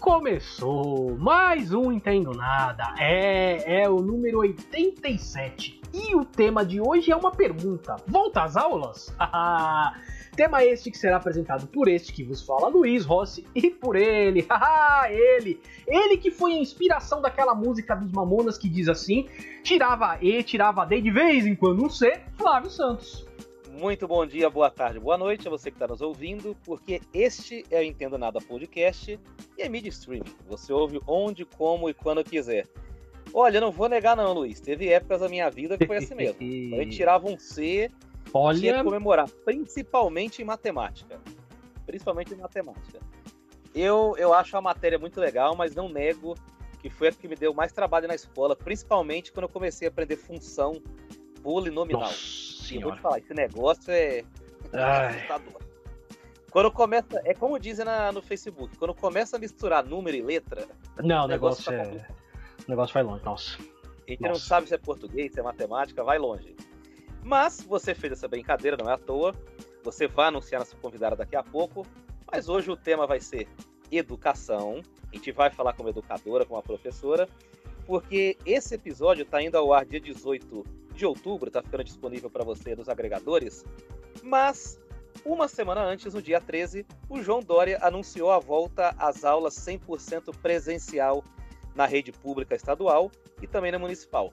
Começou mais um Entendo Nada, é o número 87 e o tema de hoje é uma pergunta: volta às aulas? Tema este que será apresentado por este que vos fala, Luiz Rossi, e por ele, ele que foi a inspiração daquela música dos Mamonas que diz assim: tirava E, tirava D, de vez em quando um C, Flávio Santos. Muito bom dia, boa tarde, boa noite a você que está nos ouvindo, porque este é o Entendo Nada Podcast e é mídia streaming. Você ouve onde, como e quando quiser. Olha, eu não vou negar não, Luiz. Teve épocas da minha vida que foi assim mesmo. Quando a gente tirava um C, tinha que comemorar, principalmente em matemática. Eu acho a matéria muito legal, mas não nego que foi a que me deu mais trabalho na escola, principalmente quando eu comecei a aprender função polinomial. E eu vou te falar, esse negócio é assustador. Quando começa, é como dizem no Facebook, quando começa a misturar número e letra... Não, o negócio vai longe, nossa. A gente não sabe se é português, se é matemática, vai longe. Mas você fez essa brincadeira, não é à toa. Você vai anunciar nossa convidada daqui a pouco. Mas hoje o tema vai ser educação. A gente vai falar com uma educadora, com uma professora, porque esse episódio está indo ao ar dia 18 de outubro, está ficando disponível para você nos agregadores. Mas, uma semana antes, no dia 13, o João Dória anunciou a volta às aulas 100% presencial na rede pública estadual e também na municipal.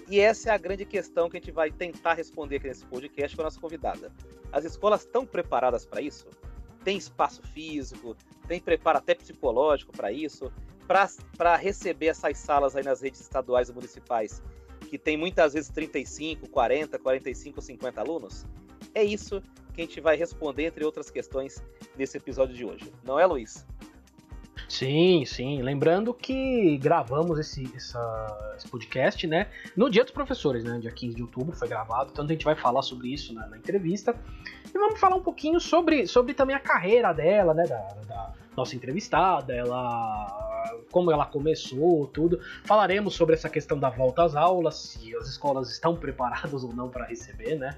E essa é a grande questão que a gente vai tentar responder aqui nesse podcast com a nossa convidada. As escolas estão preparadas para isso? Tem espaço físico? Tem preparo até psicológico para isso? Para receber essas salas aí nas redes estaduais e municipais, que tem muitas vezes 35, 40, 45, 50 alunos? É isso que a gente vai responder, entre outras questões, nesse episódio de hoje. Não é, Luiz? Sim. Lembrando que gravamos esse podcast, né, no Dia dos Professores, né, dia 15 de outubro foi gravado, então a gente vai falar sobre isso na entrevista. E vamos falar um pouquinho sobre também a carreira dela, né, da nossa entrevistada, como ela começou, tudo. Falaremos sobre essa questão da volta às aulas, se as escolas estão preparadas ou não para receber, né.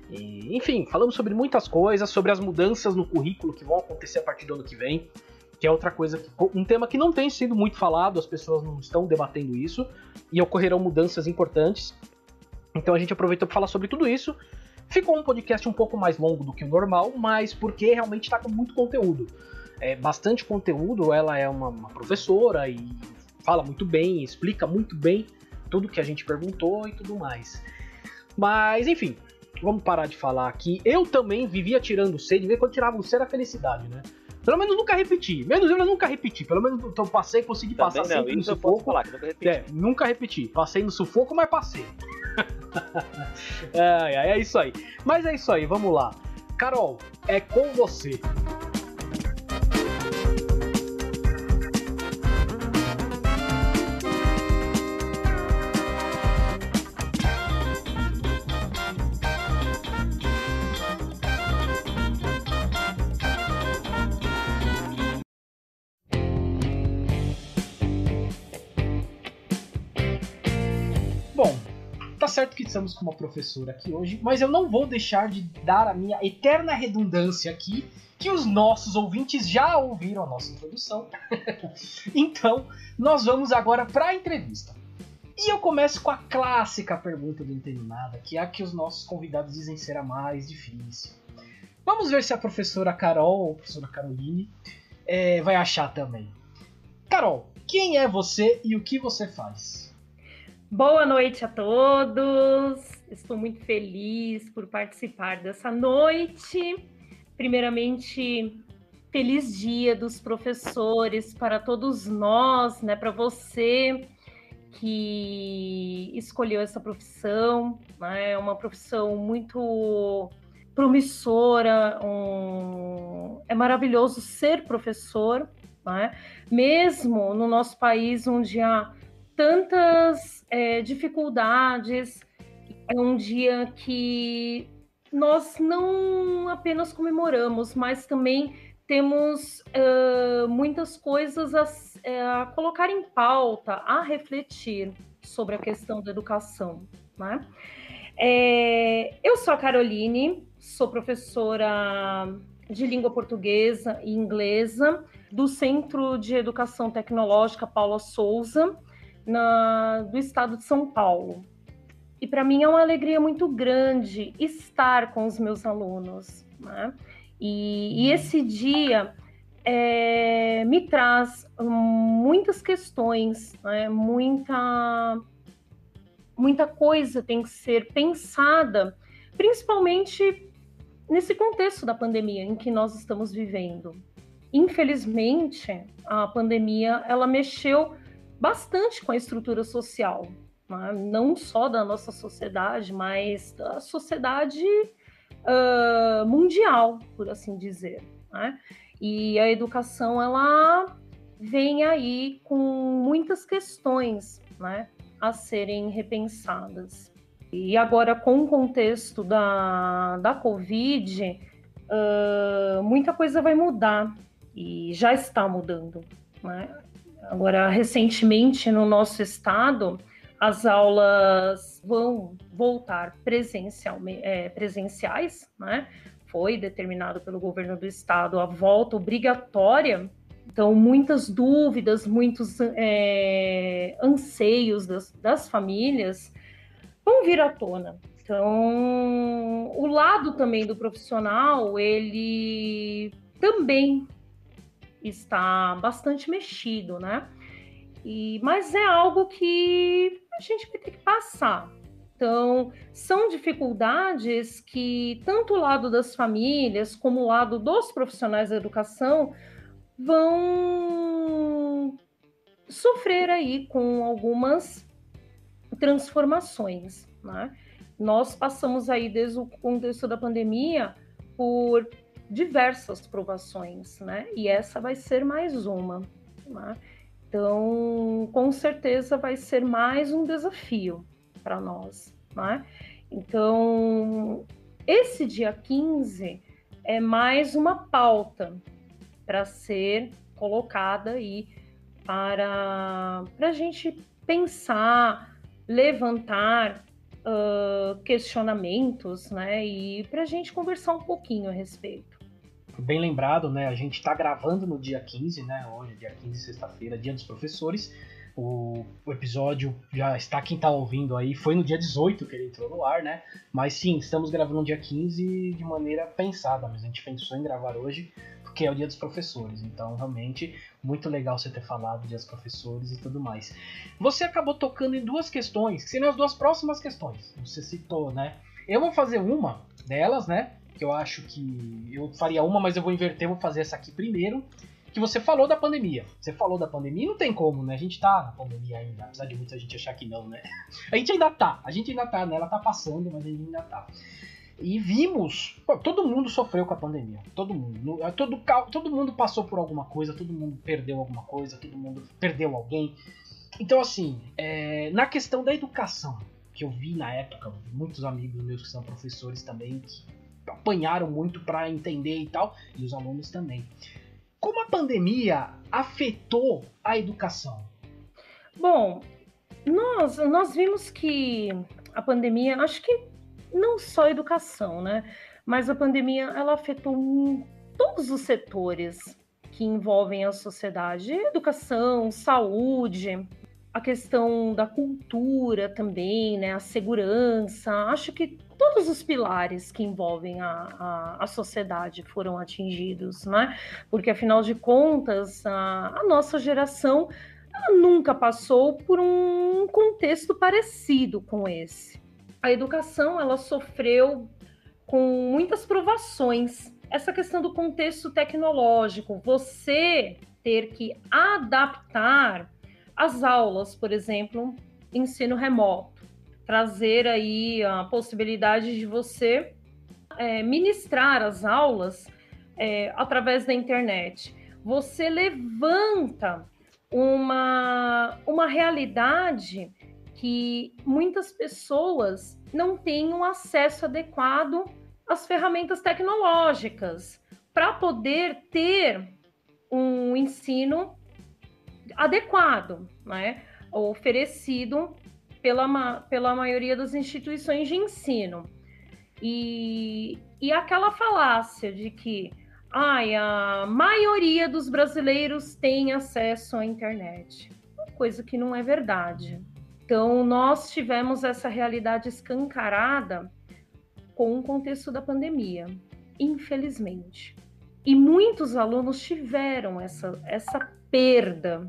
E, enfim, falamos sobre muitas coisas, sobre as mudanças no currículo que vão acontecer a partir do ano que vem, que é outra coisa, um tema que não tem sido muito falado, as pessoas não estão debatendo isso, e ocorrerão mudanças importantes. Então a gente aproveitou para falar sobre tudo isso. Ficou um podcast um pouco mais longo do que o normal, mas porque realmente está com muito conteúdo. Bastante conteúdo, ela é uma professora e fala muito bem, explica muito bem tudo que a gente perguntou e tudo mais. Mas, enfim, vamos parar de falar aqui. Eu também vivia tirando C, de vez em quando tirava o C era felicidade, né? Pelo menos nunca repeti. Menos eu nunca repeti. Pelo menos eu consegui passar sempre no sufoco. Falar que nunca repeti. Nunca repeti. Passei no sufoco, mas passei. É isso aí. Mas é isso aí, vamos lá. Carol, é com você. Tá certo que estamos com uma professora aqui hoje, mas eu não vou deixar de dar a minha eterna redundância aqui, que os nossos ouvintes já ouviram a nossa introdução. Então, nós vamos agora para a entrevista. E eu começo com a clássica pergunta do Entendo Nada, que é a que os nossos convidados dizem ser a mais difícil. Vamos ver se a professora Carol, ou a professora Caroline, vai achar também. Carol, quem é você e o que você faz? Boa noite a todos, estou muito feliz por participar dessa noite. Primeiramente, feliz dia dos professores para todos nós, né? Para você que escolheu essa profissão, né? É uma profissão muito promissora, é maravilhoso ser professor, né? Mesmo no nosso país onde há tantas dificuldades, é um dia que nós não apenas comemoramos, mas também temos muitas coisas a colocar em pauta, a refletir sobre a questão da educação, né? Eu sou a Caroline, sou professora de língua portuguesa e inglesa, do Centro de Educação Tecnológica Paula Souza, do estado de São Paulo. E para mim é uma alegria muito grande estar com os meus alunos, né? E esse dia me traz muitas questões, né? Muita coisa tem que ser pensada, principalmente nesse contexto da pandemia em que nós estamos vivendo. Infelizmente, a pandemia ela mexeu bastante com a estrutura social, né? Não só da nossa sociedade, mas da sociedade mundial, por assim dizer, né? E a educação ela vem aí com muitas questões, né, a serem repensadas. E agora, com o contexto da Covid, muita coisa vai mudar, e já está mudando, né? Agora, recentemente, no nosso estado, as aulas vão voltar presenciais, né? Foi determinado pelo governo do estado a volta obrigatória. Então, muitas dúvidas, muitos anseios das famílias vão vir à tona. Então, o lado também do profissional, ele também está bastante mexido, né? Mas é algo que a gente vai ter que passar. Então, são dificuldades que tanto o lado das famílias como o lado dos profissionais da educação vão sofrer aí com algumas transformações, né? Nós passamos aí, desde o contexto da pandemia, por diversas provações, né? E essa vai ser mais uma, né? Então, com certeza vai ser mais um desafio para nós, né? Então, esse dia 15 é mais uma pauta para ser colocada aí para a gente pensar, levantar questionamentos, né? E para a gente conversar um pouquinho a respeito. Bem lembrado, né? A gente está gravando no dia 15, né? Hoje, dia 15, sexta-feira, dia dos professores. O episódio já está, quem está ouvindo aí, foi no dia 18 que ele entrou no ar, né? Mas sim, estamos gravando no dia 15 de maneira pensada, mas a gente pensou em gravar hoje porque é o dia dos professores. Então, realmente, muito legal você ter falado do dia dos professores e tudo mais. Você acabou tocando em duas questões, que seriam as duas próximas questões. Você citou, né? Eu vou fazer uma delas, né? Que eu acho que eu faria uma, mas eu vou inverter, vou fazer essa aqui primeiro. Que você falou da pandemia. Você falou da pandemia e não tem como, né? A gente tá na pandemia ainda, apesar de muita gente achar que não, né? A gente ainda tá, né? Ela tá passando, mas a gente ainda tá. E vimos, todo mundo sofreu com a pandemia. Todo mundo passou por alguma coisa, todo mundo perdeu alguma coisa, todo mundo perdeu alguém. Então, assim, na questão da educação, que eu vi na época, muitos amigos meus que são professores também, que apanharam muito para entender e tal, e os alunos também. Como a pandemia afetou a educação? Bom, nós vimos que a pandemia, acho que não só a educação, né? Mas a pandemia, ela afetou todos os setores que envolvem a sociedade. Educação, saúde, a questão da cultura também, né? A segurança. Acho que todos os pilares que envolvem a sociedade foram atingidos, né? Porque, afinal de contas, a nossa geração ela nunca passou por um contexto parecido com esse. A educação ela sofreu com muitas provações. Essa questão do contexto tecnológico, você ter que adaptar as aulas, por exemplo, ensino remoto, trazer aí a possibilidade de você ministrar as aulas através da internet. Você levanta uma realidade que muitas pessoas não têm um acesso adequado às ferramentas tecnológicas para poder ter um ensino adequado, né? Oferecido pela maioria das instituições de ensino. E aquela falácia de que a maioria dos brasileiros tem acesso à internet. Uma coisa que não é verdade. Então, nós tivemos essa realidade escancarada com o contexto da pandemia, infelizmente. E muitos alunos tiveram essa perda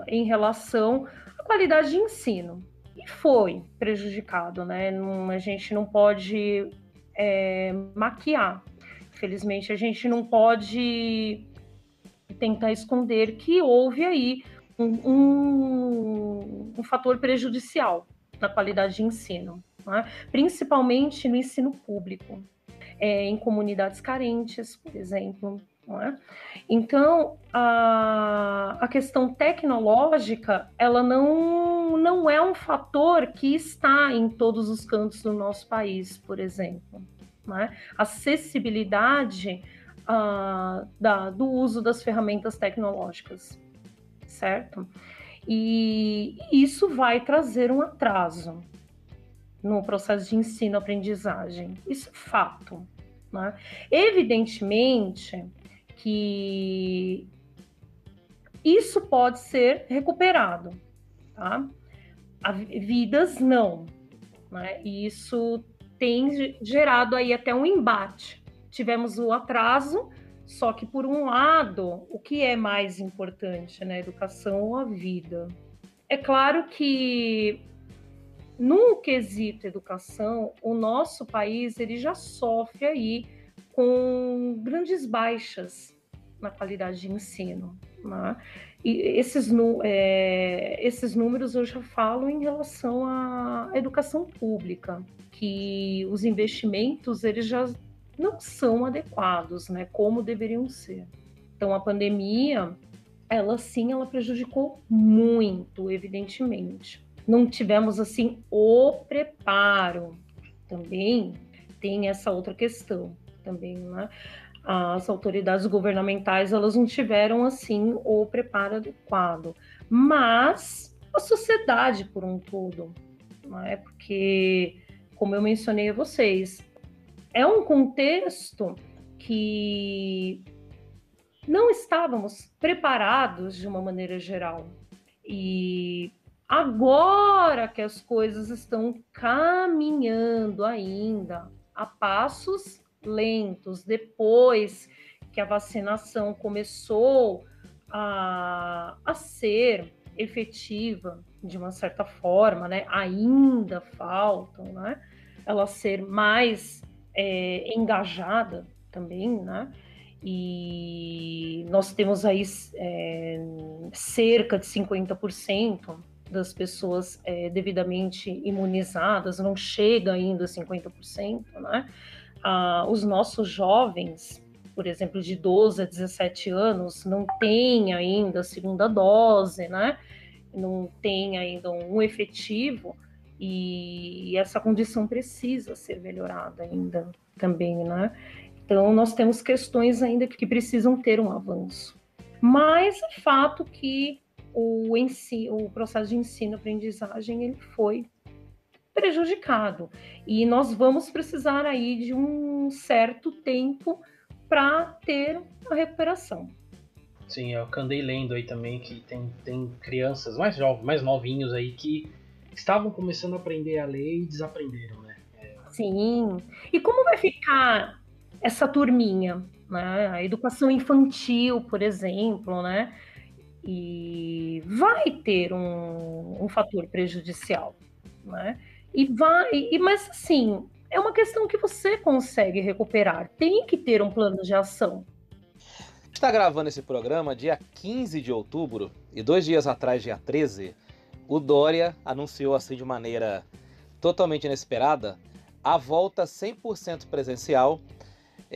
em relação à qualidade de ensino. E foi prejudicado, né? A gente não pode maquiar. Infelizmente, a gente não pode tentar esconder que houve aí um fator prejudicial na qualidade de ensino, né? Principalmente no ensino público, em comunidades carentes, por exemplo. Não é? Então, a questão tecnológica, ela não é um fator que está em todos os cantos do nosso país, por exemplo. Né? Acessibilidade do uso das ferramentas tecnológicas, certo? E isso vai trazer um atraso no processo de ensino-aprendizagem. Isso é fato. Né? Evidentemente que isso pode ser recuperado, tá? Vidas não, né? E isso tem gerado aí até um embate. Tivemos o atraso, só que por um lado, o que é mais importante, né? Educação ou a vida? É claro que no quesito educação, o nosso país ele já sofre aí com grandes baixas na qualidade de ensino, né? E esses números eu já falo em relação à educação pública, que os investimentos eles já não são adequados, né, como deveriam ser. Então a pandemia, ela prejudicou muito, evidentemente. Não tivemos assim o preparo. Também tem essa outra questão também, né? As autoridades governamentais, elas não tiveram assim o preparo adequado, mas a sociedade por um todo, não é? Porque, como eu mencionei a vocês, é um contexto que não estávamos preparados de uma maneira geral. E agora que as coisas estão caminhando ainda a passos lentos, depois que a vacinação começou a ser efetiva de uma certa forma, né? Ainda faltam, né? Ela ser mais engajada também, né? E nós temos aí cerca de 50% das pessoas devidamente imunizadas, não chega ainda a 50%, né? Os nossos jovens, por exemplo, de 12 a 17 anos, não têm ainda a segunda dose, né? Não tem ainda um efetivo, e essa condição precisa ser melhorada ainda também, né? Então, nós temos questões ainda que precisam ter um avanço. Mas é fato que o processo de ensino-aprendizagem ele foi prejudicado. E nós vamos precisar aí de um certo tempo para ter a recuperação. Sim, eu andei lendo aí também que tem crianças mais jovens, mais novinhos aí que estavam começando a aprender a ler e desaprenderam, né? Sim. E como vai ficar essa turminha, né? A educação infantil, por exemplo, né? E vai ter um fator prejudicial, né? Mas assim, é uma questão que você consegue recuperar. Tem que ter um plano de ação. Está gravando esse programa dia 15 de outubro e 2 dias atrás, dia 13, o Dória anunciou assim de maneira totalmente inesperada a volta 100% presencial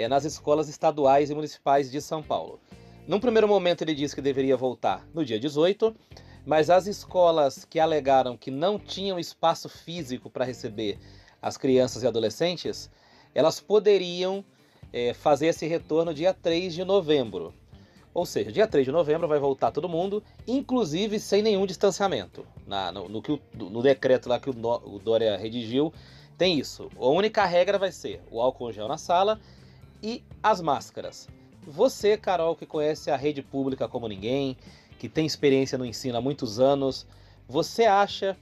nas escolas estaduais e municipais de São Paulo. Num primeiro momento ele disse que deveria voltar no dia 18, mas as escolas que alegaram que não tinham espaço físico para receber as crianças e adolescentes, elas poderiam fazer esse retorno dia 3 de novembro. Ou seja, dia 3 de novembro vai voltar todo mundo, inclusive sem nenhum distanciamento. No decreto lá que o Dória redigiu, tem isso. A única regra vai ser o álcool gel na sala e as máscaras. Você, Carol, que conhece a rede pública como ninguém, que tem experiência no ensino há muitos anos, você acha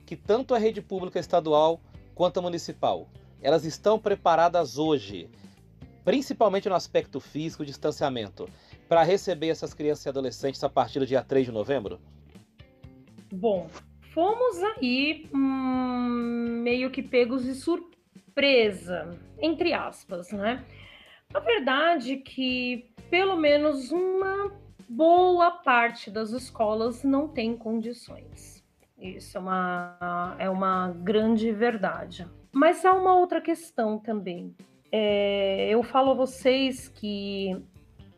que tanto a rede pública estadual quanto a municipal, elas estão preparadas hoje, principalmente no aspecto físico, distanciamento, para receber essas crianças e adolescentes a partir do dia 3 de novembro? Bom, fomos aí meio que pegos de surpresa, entre aspas, né? A verdade é que pelo menos uma boa parte das escolas não tem condições. Isso é uma grande verdade. Mas há uma outra questão também. Eu falo a vocês que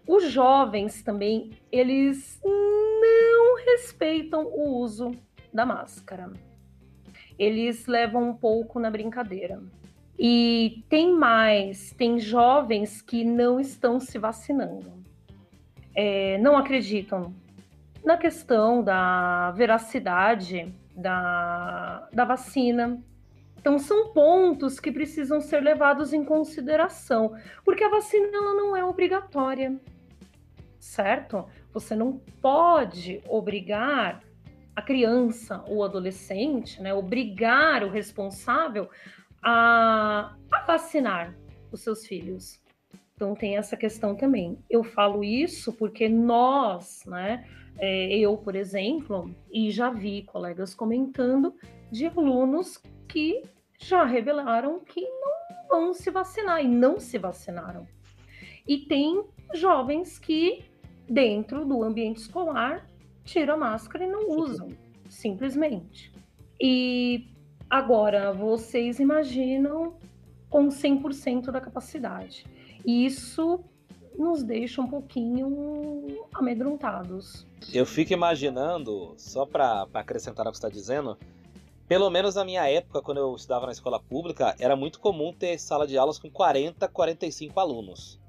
os jovens também, eles não respeitam o uso da máscara. Eles levam um pouco na brincadeira. E tem jovens que não estão se vacinando. Não acreditam na questão da veracidade da vacina. Então, são pontos que precisam ser levados em consideração, porque a vacina ela não é obrigatória, certo? Você não pode obrigar a criança ou adolescente, né, obrigar o responsável a vacinar os seus filhos. Então, tem essa questão também. Eu falo isso porque nós, né, eu, por exemplo, e já vi colegas comentando de alunos que já revelaram que não vão se vacinar e não se vacinaram. E tem jovens que, dentro do ambiente escolar, tiram a máscara e não usam, simplesmente. E agora, vocês imaginam com 100% da capacidade. E isso nos deixa um pouquinho amedrontados. Eu fico imaginando, só para acrescentar o que você está dizendo, pelo menos na minha época, quando eu estudava na escola pública, era muito comum ter sala de aulas com 40, 45 alunos.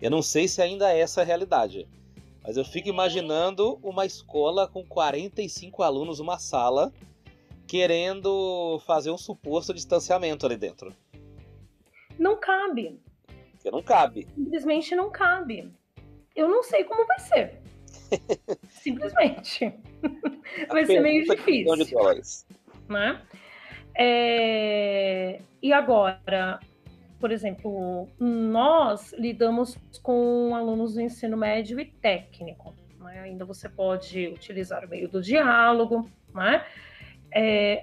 Eu não sei se ainda é essa a realidade, mas eu fico imaginando uma escola com 45 alunos, uma sala, querendo fazer um suposto distanciamento ali dentro. Não cabe. Porque não cabe. Simplesmente não cabe. Eu não sei como vai ser. Simplesmente. Vai ser meio difícil. Né? E agora, por exemplo, nós lidamos com alunos do ensino médio e técnico. Né? Ainda você pode utilizar o meio do diálogo. Né?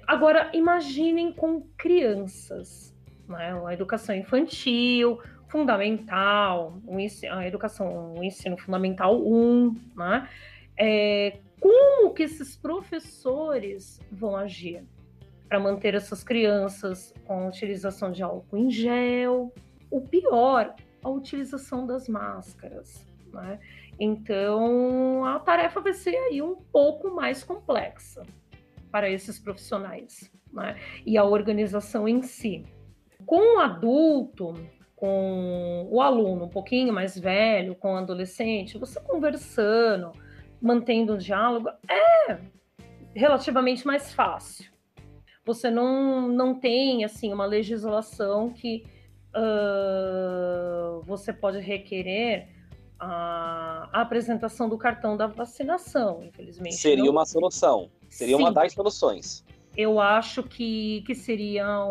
Agora, imaginem com crianças. Né? A educação infantil, fundamental, o ensino fundamental 1, né? Como que esses professores vão agir para manter essas crianças com a utilização de álcool em gel? O pior, a utilização das máscaras, né? Então, a tarefa vai ser aí um pouco mais complexa para esses profissionais, né? E a organização em si. Com o adulto, com o aluno um pouquinho mais velho, com o adolescente, você conversando, mantendo o diálogo, é relativamente mais fácil. Você não tem assim, uma legislação que você pode requerer a apresentação do cartão da vacinação, infelizmente. Seria uma solução, seria uma das soluções. Eu acho que seria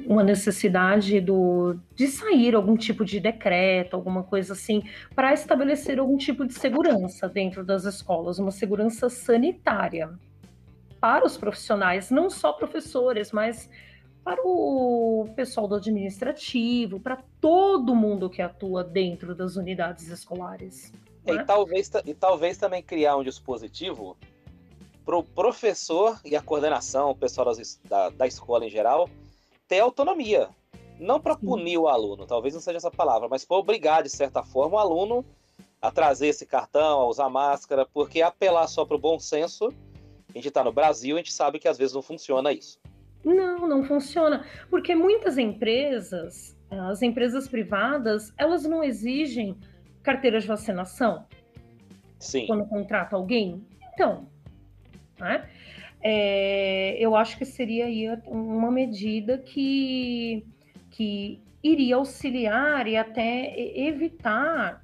uma necessidade de sair algum tipo de decreto, alguma coisa assim, para estabelecer algum tipo de segurança dentro das escolas, uma segurança sanitária para os profissionais, não só professores, mas para o pessoal do administrativo, para todo mundo que atua dentro das unidades escolares. Né? E talvez também criar um dispositivo para o professor e a coordenação, o pessoal da escola em geral, ter autonomia. Não para punir o aluno, talvez não seja essa palavra, mas para obrigar, de certa forma, o aluno a trazer esse cartão, a usar máscara, porque apelar só para o bom senso, a gente está no Brasil, a gente sabe que às vezes não funciona isso. Não funciona, porque muitas empresas, as empresas privadas, elas não exigem carteira de vacinação. Sim. Quando contrata alguém. Então, né? Eu acho que seria aí uma medida que que iria auxiliar e até evitar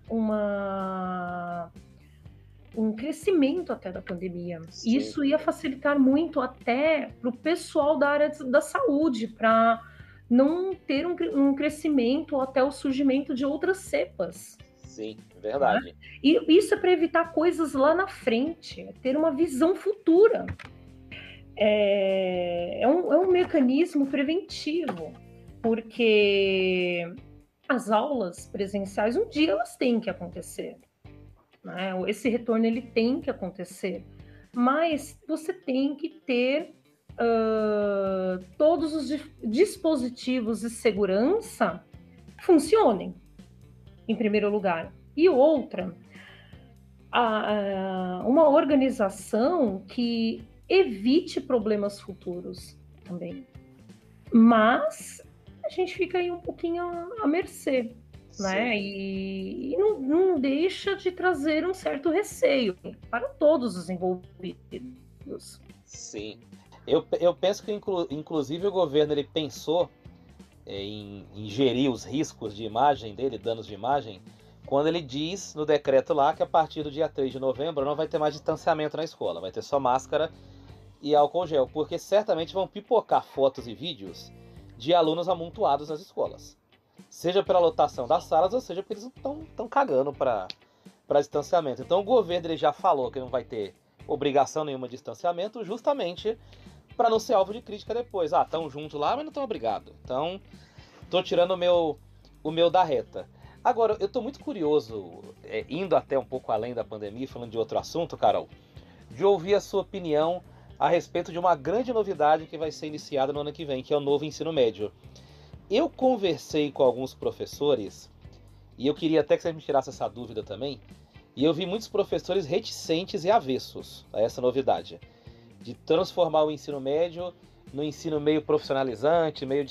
um crescimento até da pandemia. Sim. Isso ia facilitar muito até para o pessoal da área da saúde, para não ter um crescimento ou até o surgimento de outras cepas. Sim, verdade. Né? E isso é para evitar coisas lá na frente, é ter uma visão futura. É um mecanismo preventivo, porque as aulas presenciais, um dia elas têm que acontecer. Né? Esse retorno ele tem que acontecer, mas você tem que ter todos os dispositivos de segurança funcionem, em primeiro lugar. E outra, uma organização que evite problemas futuros também. Mas a gente fica aí um pouquinho à mercê, né? E não deixa de trazer um certo receio para todos os envolvidos. Sim. Eu penso que, inclusive, o governo ele pensou em gerir os riscos de imagem dele, danos de imagem, quando ele diz no decreto lá que a partir do dia 3 de novembro não vai ter mais distanciamento na escola, vai ter só máscara e álcool gel, porque certamente vão pipocar fotos e vídeos de alunos amontoados nas escolas. Seja pela lotação das salas, ou seja porque eles estão cagando para distanciamento. Então o governo ele já falou que não vai ter obrigação nenhuma de distanciamento, justamente para não ser alvo de crítica depois. Ah, estão juntos lá, mas não estão obrigados. Então, tô tirando o meu da reta. Agora, eu tô muito curioso, indo até um pouco além da pandemia, falando de outro assunto, Carol, de ouvir a sua opinião a respeito de uma grande novidade que vai ser iniciada no ano que vem, que é o novo ensino médio. Eu conversei com alguns professores, e eu queria até que você me tirasse essa dúvida também, e eu vi muitos professores reticentes e avessos a essa novidade, de transformar o ensino médio no ensino meio profissionalizante, meio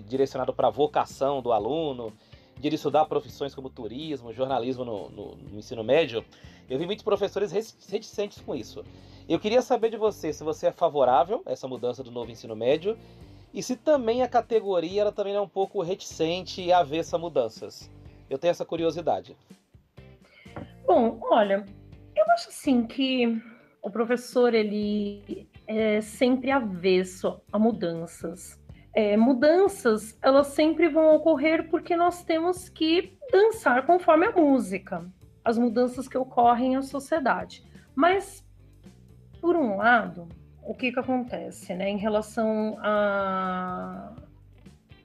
direcionado para a vocação do aluno, de ele estudar profissões como turismo, jornalismo no ensino médio. Eu vi muitos professores reticentes com isso. Eu queria saber de você se você é favorável a essa mudança do novo ensino médio e se também a categoria ela também é um pouco reticente e avessa a mudanças. Eu tenho essa curiosidade. Bom, olha, eu acho assim que o professor ele é sempre avesso a mudanças. Mudanças, elas sempre vão ocorrer porque nós temos que dançar conforme a música, as mudanças que ocorrem na sociedade. Mas, por um lado, o que acontece, né, em relação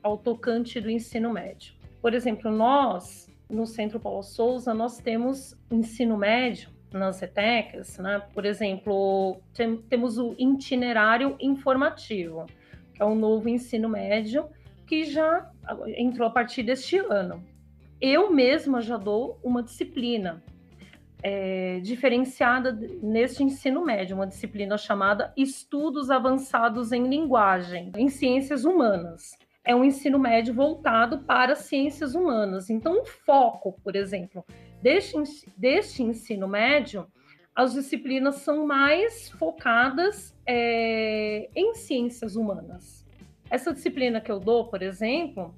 ao tocante do ensino médio? Por exemplo, nós, no Centro Paulo Souza, nós temos ensino médio nas ETECs, né? Por exemplo, temos o itinerário informativo, que é um novo ensino médio que já entrou a partir deste ano. Eu mesma já dou uma disciplina diferenciada neste ensino médio, uma disciplina chamada Estudos Avançados em Linguagem, em Ciências Humanas. É um ensino médio voltado para ciências humanas. Então, o foco, por exemplo, deste ensino médio, as disciplinas são mais focadas em ciências humanas. Essa disciplina que eu dou, por exemplo,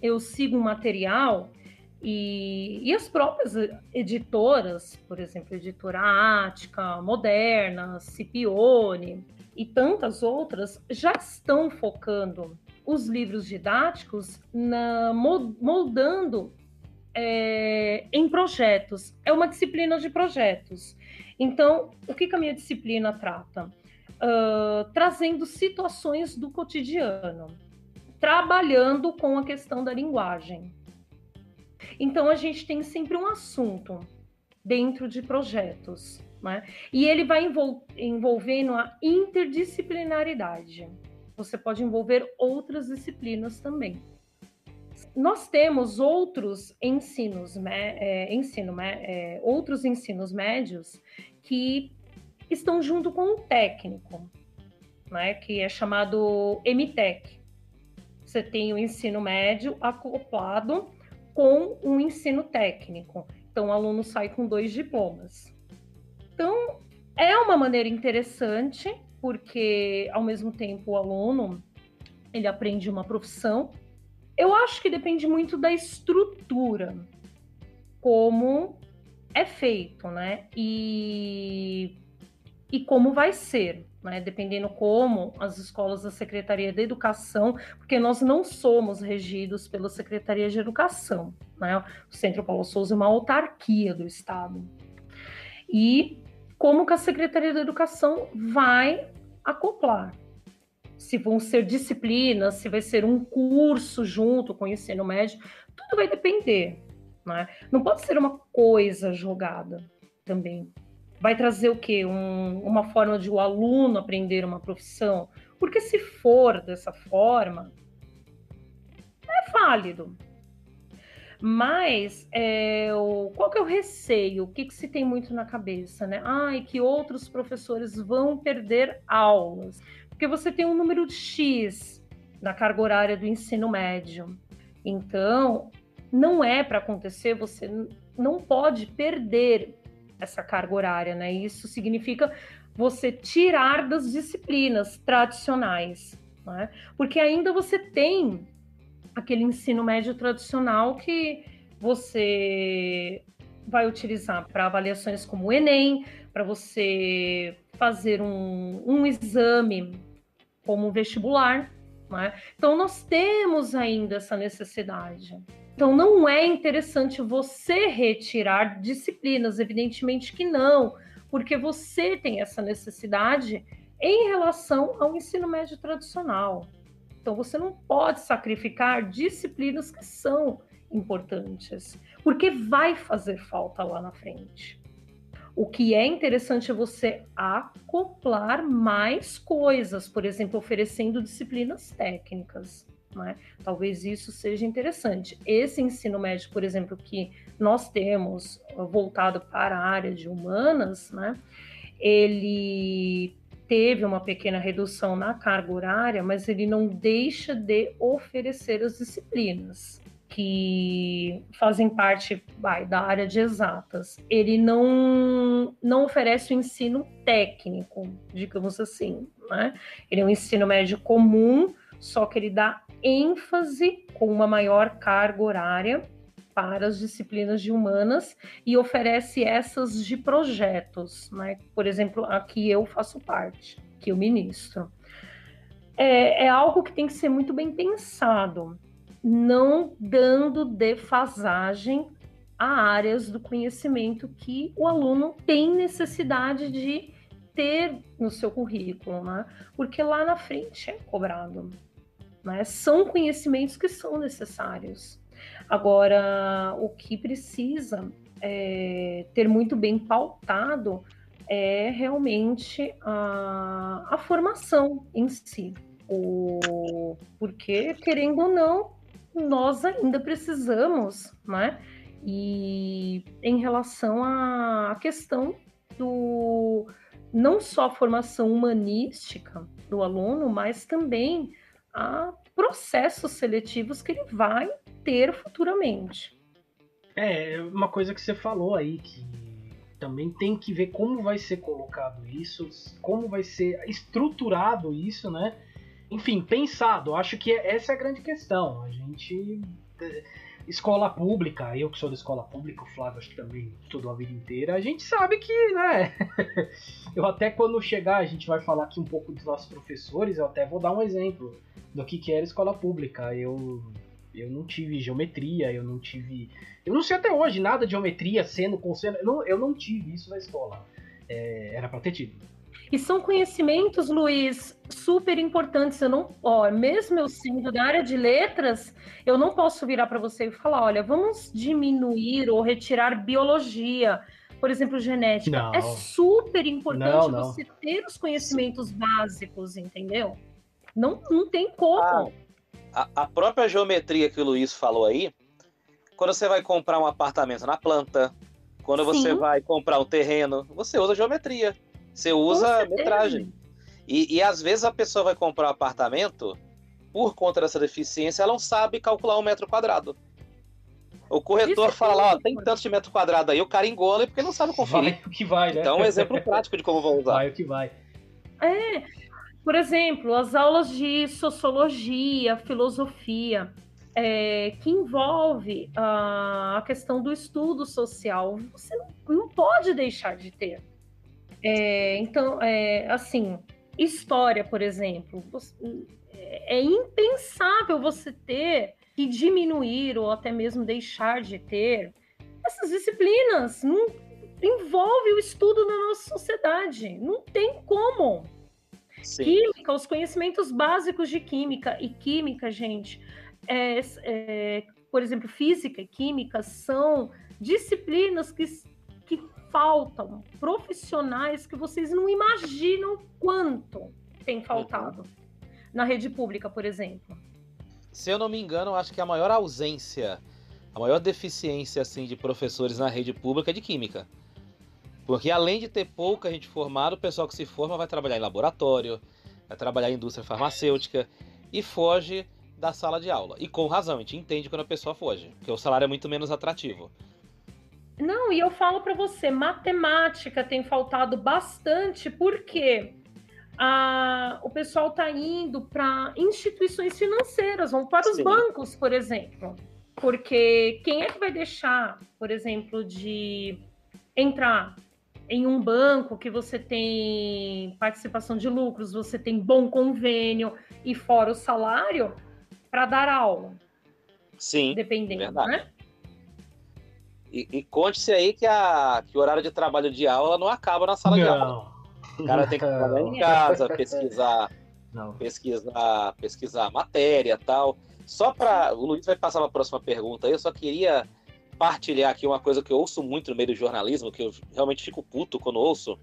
eu sigo um material e as próprias editoras, por exemplo, Editora Ática, Moderna, Scipione e tantas outras, já estão focando os livros didáticos moldando em projetos. É uma disciplina de projetos. Então, o que a minha disciplina trata? Trazendo situações do cotidiano, trabalhando com a questão da linguagem. Então, a gente tem sempre um assunto dentro de projetos, né? E ele vai envolvendo a interdisciplinaridade. Você pode envolver outras disciplinas também. Nós temos outros outros ensinos médios que estão junto com o técnico, né, que é chamado MTech. Você tem o ensino médio acoplado com um ensino técnico. Então, o aluno sai com 2 diplomas. Então, é uma maneira interessante, porque, ao mesmo tempo, o aluno ele aprende uma profissão, Eu acho que depende muito da estrutura, como é feito, né? E como vai ser, né? Dependendo como as escolas da Secretaria de Educação, porque nós não somos regidos pela Secretaria de Educação, né? O Centro Paulo Souza é uma autarquia do Estado. E como que a Secretaria de Educação vai acoplar? Se vão ser disciplinas, se vai ser um curso junto com o ensino médio, tudo vai depender, né? Não pode ser uma coisa jogada também. Vai trazer o quê? Uma forma de o aluno aprender uma profissão? Porque se for dessa forma, é válido. Mas qual que é o receio? O que se tem muito na cabeça, né? Que outros professores vão perder aulas. Porque você tem um número de X na carga horária do ensino médio. Então, não é para acontecer, você não pode perder essa carga horária, né? Isso significa você tirar das disciplinas tradicionais, né? Porque ainda você tem aquele ensino médio tradicional que você vai utilizar para avaliações como o Enem, para você fazer um exame como um vestibular, né? Então nós temos ainda essa necessidade. Então, não é interessante você retirar disciplinas, evidentemente que não, porque você tem essa necessidade em relação ao ensino médio tradicional. Então, você não pode sacrificar disciplinas que são importantes, porque vai fazer falta lá na frente. O que é interessante é você acoplar mais coisas, por exemplo, oferecendo disciplinas técnicas. Né? Talvez isso seja interessante. Esse ensino médio, por exemplo, que nós temos voltado para a área de humanas, né? Ele teve uma pequena redução na carga horária, mas ele não deixa de oferecer as disciplinas que fazem parte da área de exatas. Ele não oferece o ensino técnico, digamos assim, né? Ele é um ensino médio comum, só que ele dá ênfase com uma maior carga horária para as disciplinas de humanas e oferece essas de projetos, né? Por exemplo, aqui eu faço parte, que eu ministro. É algo que tem que ser muito bem pensado, não dando defasagem a áreas do conhecimento que o aluno tem necessidade de ter no seu currículo, né? Porque lá na frente é cobrado. Né? São conhecimentos que são necessários. Agora, o que precisa ter muito bem pautado é realmente a formação em si. Porque, querendo ou não, nós ainda precisamos, né? E em relação à questão do não só a formação humanística do aluno, mas também a processos seletivos que ele vai ter futuramente. Uma coisa que você falou aí, que também tem que ver como vai ser colocado isso, como vai ser estruturado isso, né? Enfim, pensado. Acho que essa é a grande questão. A gente... Escola pública, eu que sou da escola pública, o Flávio acho que também estudou a vida inteira, a gente sabe que, né? Eu até quando chegar, a gente vai falar aqui um pouco dos nossos professores, eu até vou dar um exemplo do que era escola pública. Eu não tive geometria, eu não sei até hoje nada de geometria, seno, cosseno, eu não tive isso na escola. Era pra ter tido. E são conhecimentos, Luiz, super importantes. Mesmo eu sendo da área de letras, eu não posso virar para você e falar, olha, vamos diminuir ou retirar biologia, por exemplo, genética. Não. É super importante Não. você ter os conhecimentos básicos, entendeu? Não tem como. A própria geometria que o Luiz falou aí, quando você vai comprar um apartamento na planta, quando você vai comprar um terreno, você usa geometria. Você usa metragem. E às vezes a pessoa vai comprar um apartamento, por conta dessa deficiência, ela não sabe calcular um metro quadrado. O corretor fala lá, tem tanto de metro quadrado aí, o cara engola porque não sabe conferir. Vai o que vai, né? Então é um exemplo prático de como vão usar. Vai o que vai. Por exemplo, as aulas de sociologia, filosofia, que envolve a questão do estudo social, você não pode deixar de ter. Então, assim, história, por exemplo, é impensável você ter que diminuir ou até mesmo deixar de ter essas disciplinas. Não envolve o estudo da nossa sociedade, não tem como. Sim. Química, os conhecimentos básicos de química, e química, gente, por exemplo, física e química são disciplinas que faltam, profissionais que vocês não imaginam quanto tem faltado na rede pública, por exemplo. Se eu não me engano, acho que a maior ausência, a maior deficiência assim, de professores na rede pública é de química. Porque além de ter pouca gente formada, o pessoal que se forma vai trabalhar em laboratório, vai trabalhar em indústria farmacêutica e foge da sala de aula. E com razão, a gente entende quando a pessoa foge, porque o salário é muito menos atrativo. Não, e eu falo para você, matemática tem faltado bastante, porque o pessoal está indo para instituições financeiras, vão para os bancos, por exemplo. Porque quem é que vai deixar, por exemplo, de entrar em um banco que você tem participação de lucros, você tem bom convênio e fora o salário para dar aula? Sim, dependendo, verdade. Né? E conte-se aí que o horário de trabalho de aula não acaba na sala de aula. O cara tem que trabalhar em casa, pesquisar matéria e tal. Só para... O Luiz vai passar para a próxima pergunta. Eu só queria partilhar aqui uma coisa que eu ouço muito no meio do jornalismo, que eu realmente fico puto quando ouço.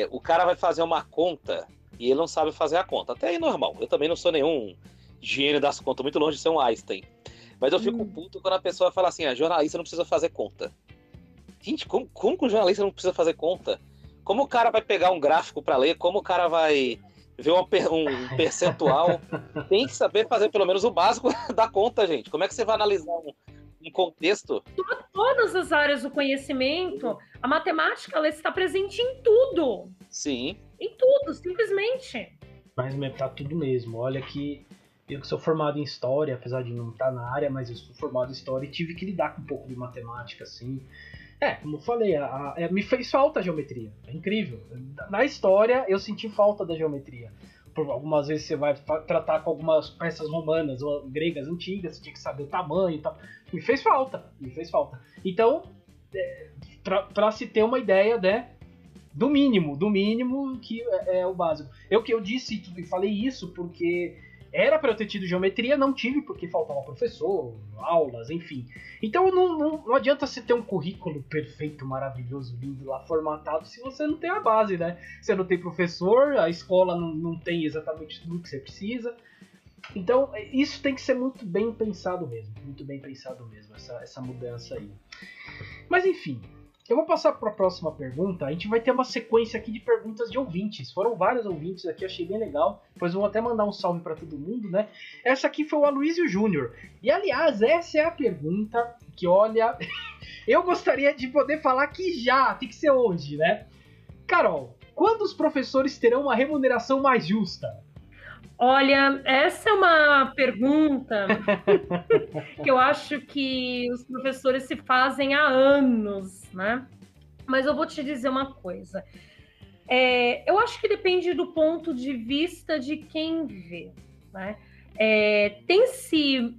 O cara vai fazer uma conta e ele não sabe fazer a conta. Até aí normal. Eu também não sou nenhum gênio das contas, muito longe de ser um Einstein. Mas eu fico puto quando a pessoa fala assim, jornalista não precisa fazer conta. Gente, como que o jornalista não precisa fazer conta? Como o cara vai pegar um gráfico para ler? Como o cara vai ver um percentual? Tem que saber fazer pelo menos o básico da conta, gente. Como é que você vai analisar um contexto? Todas as áreas do conhecimento, a matemática ela está presente em tudo. Sim. Em tudo, simplesmente. Mas tá tudo mesmo. Olha que eu que sou formado em História, apesar de não estar na área, mas eu sou formado em História e tive que lidar com um pouco de matemática, assim. Como eu falei, me fez falta a geometria. É incrível. Na História, eu senti falta da geometria. Algumas vezes você vai tratar com algumas peças romanas ou gregas antigas, você tinha que saber o tamanho e tal. Me fez falta. Então, para se ter uma ideia, né, do mínimo que é o básico. Eu disse e falei isso porque era para eu ter tido geometria, não tive porque faltava professor, aulas, enfim. Então não adianta você ter um currículo perfeito, maravilhoso, lindo lá, formatado, se você não tem a base, né? Você não tem professor, a escola não tem exatamente tudo que você precisa. Então isso tem que ser muito bem pensado mesmo, essa mudança aí. Mas enfim, eu vou passar para a próxima pergunta. A gente vai ter uma sequência aqui de perguntas de ouvintes. Foram vários ouvintes aqui, achei bem legal. Depois eu vou até mandar um salve para todo mundo, né? Essa aqui foi o Aloysio Júnior. E aliás, essa é a pergunta que, olha, eu gostaria de poder falar que já, tem que ser hoje, né? Carol, quando os professores terão uma remuneração mais justa? Olha, essa é uma pergunta que eu acho que os professores se fazem há anos, né? Mas eu vou te dizer uma coisa. Eu acho que depende do ponto de vista de quem vê, né? Tem-se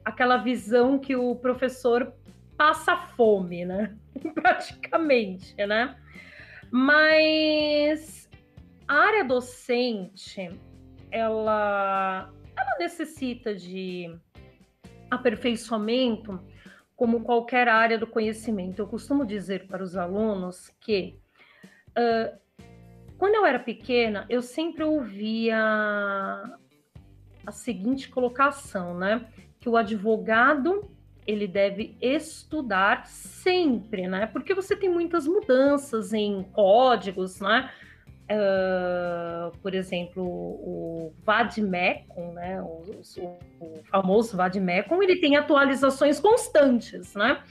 aquela visão que o professor passa fome, né? Praticamente, né? Mas a área docente, ela necessita de aperfeiçoamento como qualquer área do conhecimento. Eu costumo dizer para os alunos que, quando eu era pequena, eu sempre ouvia a seguinte colocação, né? Que o advogado, ele deve estudar sempre, né? Porque você tem muitas mudanças em códigos, né? Por exemplo, o Vademecum, né? O famoso Vademecum, ele tem atualizações constantes, né?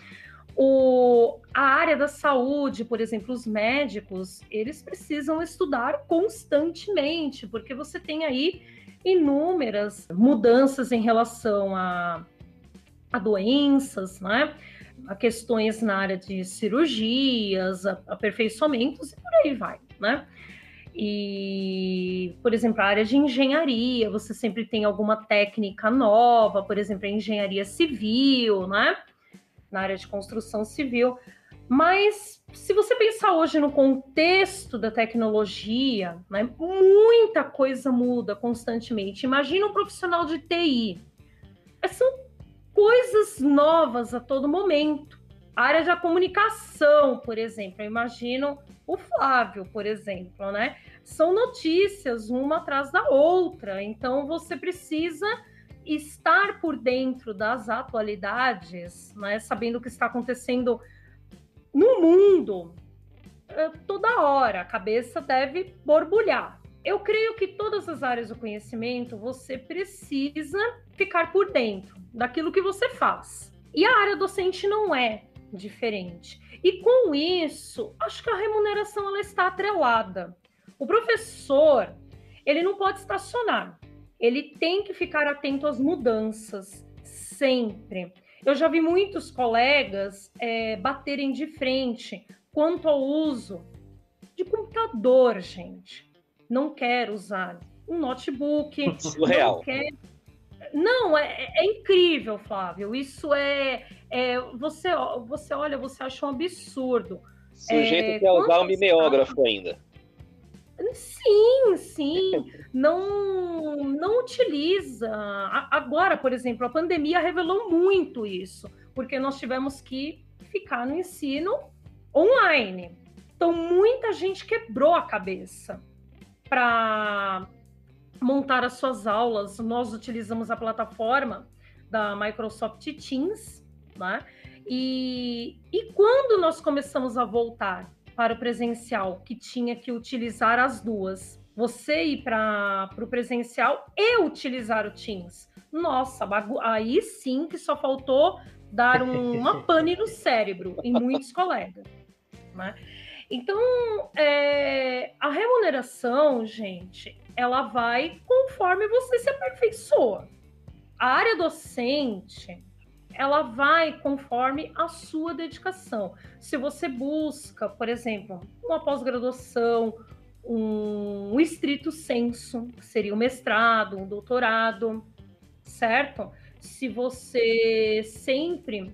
A área da saúde, por exemplo, os médicos, eles precisam estudar constantemente, porque você tem aí inúmeras mudanças em relação a doenças, né? A questões na área de cirurgias, aperfeiçoamentos e por aí vai, né? E, por exemplo, a área de engenharia, você sempre tem alguma técnica nova, por exemplo, a engenharia civil, né? Na área de construção civil. Mas se você pensar hoje no contexto da tecnologia, né, muita coisa muda constantemente. Imagina um profissional de TI. São coisas novas a todo momento. A área da comunicação, por exemplo, eu imagino o Flávio, por exemplo, né? São notícias uma atrás da outra, então você precisa estar por dentro das atualidades, né? Sabendo o que está acontecendo no mundo toda hora, a cabeça deve borbulhar. Eu creio que todas as áreas do conhecimento você precisa ficar por dentro daquilo que você faz. E a área docente não é diferente. E com isso, acho que a remuneração ela está atrelada. O professor, ele não pode estacionar. Ele tem que ficar atento às mudanças, sempre. Eu já vi muitos colegas baterem de frente quanto ao uso de computador, gente. Não quero usar um notebook. Surreal. Não, é incrível, Flávio. Isso você olha, você acha um absurdo. O sujeito quer usar um mimeógrafo ainda. Sim. Não utiliza. Agora, por exemplo, a pandemia revelou muito isso, porque nós tivemos que ficar no ensino online. Então, muita gente quebrou a cabeça para montar as suas aulas. Nós utilizamos a plataforma da Microsoft Teams, né? E quando nós começamos a voltar para o presencial, que tinha que utilizar as duas, você ir para o presencial e utilizar o Teams, nossa, aí sim que só faltou dar uma pane no cérebro em muitos colegas, né? Então, a remuneração, gente, ela vai conforme você se aperfeiçoa. A área docente, ela vai conforme a sua dedicação. Se você busca, por exemplo, uma pós-graduação, um estrito sensu, que seria um mestrado, um doutorado, certo? Se você sempre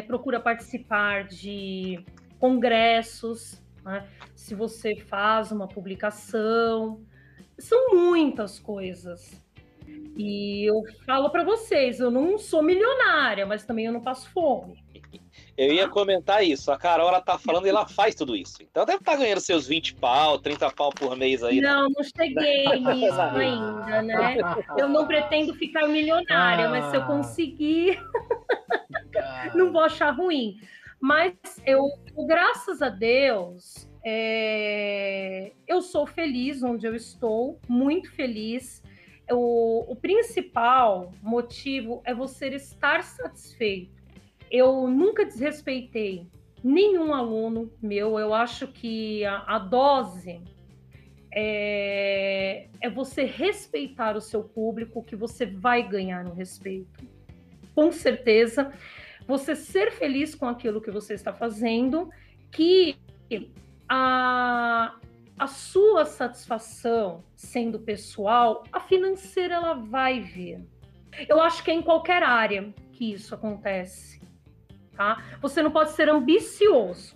procura participar de congressos, né? Se você faz uma publicação, são muitas coisas. E eu falo para vocês, eu não sou milionária, mas também eu não passo fome. Eu ia comentar isso. A Carol, ela tá falando e ela faz tudo isso. Então deve estar ganhando seus 20 pau, 30 pau por mês aí. Não cheguei nisso ainda, né? Eu não pretendo ficar milionária, mas se eu conseguir, não vou achar ruim. Mas eu graças a Deus, eu sou feliz onde eu estou, muito feliz. O principal motivo é você estar satisfeito. Eu nunca desrespeitei nenhum aluno meu. Eu acho que a dose é você respeitar o seu público, que você vai ganhar no respeito. Com certeza, você ser feliz com aquilo que você está fazendo, que a sua satisfação sendo pessoal, a financeira ela vai vir. Eu acho que é em qualquer área que isso acontece, tá? Você não pode ser ambicioso.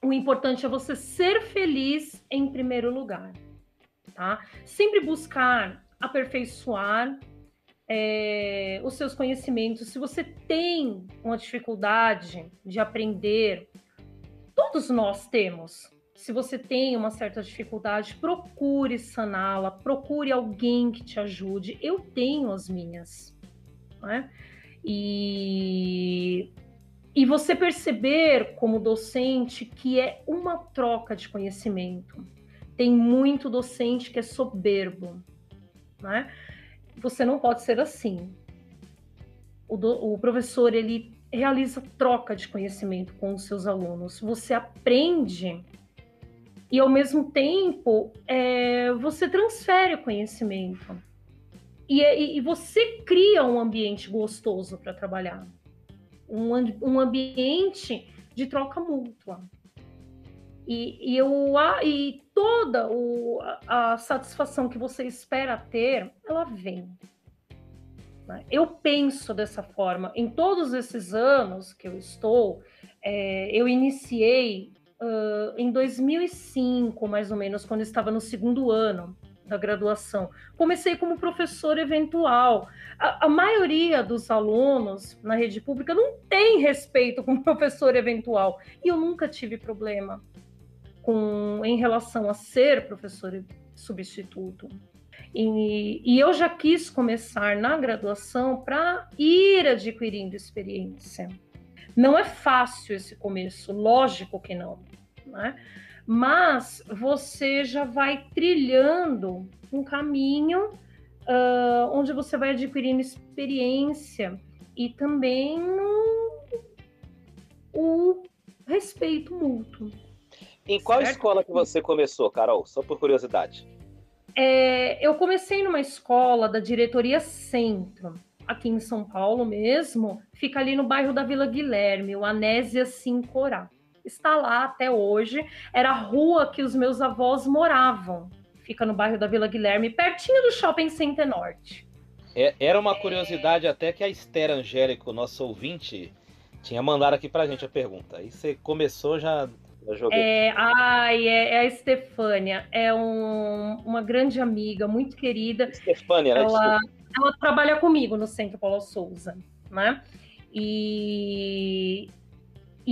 O importante é você ser feliz em primeiro lugar, tá? Sempre buscar aperfeiçoar os seus conhecimentos. Se você tem uma dificuldade de aprender, todos nós temos. Se você tem uma certa dificuldade, procure saná-la, procure alguém que te ajude. Eu tenho as minhas, né? E você perceber como docente que é uma troca de conhecimento. Tem muito docente que é soberbo, né? Você não pode ser assim. O professor, ele realiza troca de conhecimento com os seus alunos. Você aprende e, ao mesmo tempo, você transfere o conhecimento. E você cria um ambiente gostoso para trabalhar. Um ambiente de troca mútua. E toda a satisfação que você espera ter, ela vem. Eu penso dessa forma. Em todos esses anos que eu estou, eu iniciei em 2005, mais ou menos, quando eu estava no segundo ano da graduação. Comecei como professor eventual. A maioria dos alunos na rede pública não tem respeito com professor eventual. E eu nunca tive problema em relação a ser professor substituto. E eu já quis começar na graduação para ir adquirindo experiência. Não é fácil esse começo, lógico que não, né? Mas você já vai trilhando um caminho onde você vai adquirindo experiência e também o respeito mútuo. Em qual escola que você começou, Carol? Só por curiosidade. Eu comecei numa escola da Diretoria Centro, aqui em São Paulo mesmo, fica ali no bairro da Vila Guilherme, o Anésia Sincorá. Está lá até hoje, era a rua que os meus avós moravam, fica no bairro da Vila Guilherme, pertinho do Shopping Center Norte. Era uma curiosidade até que a Esther Angélico, nosso ouvinte, tinha mandado aqui pra gente a pergunta. Aí você começou já... É a Estefânia, é uma grande amiga, muito querida. Estefânia, né? Ela trabalha comigo no Centro Paula Souza, né? E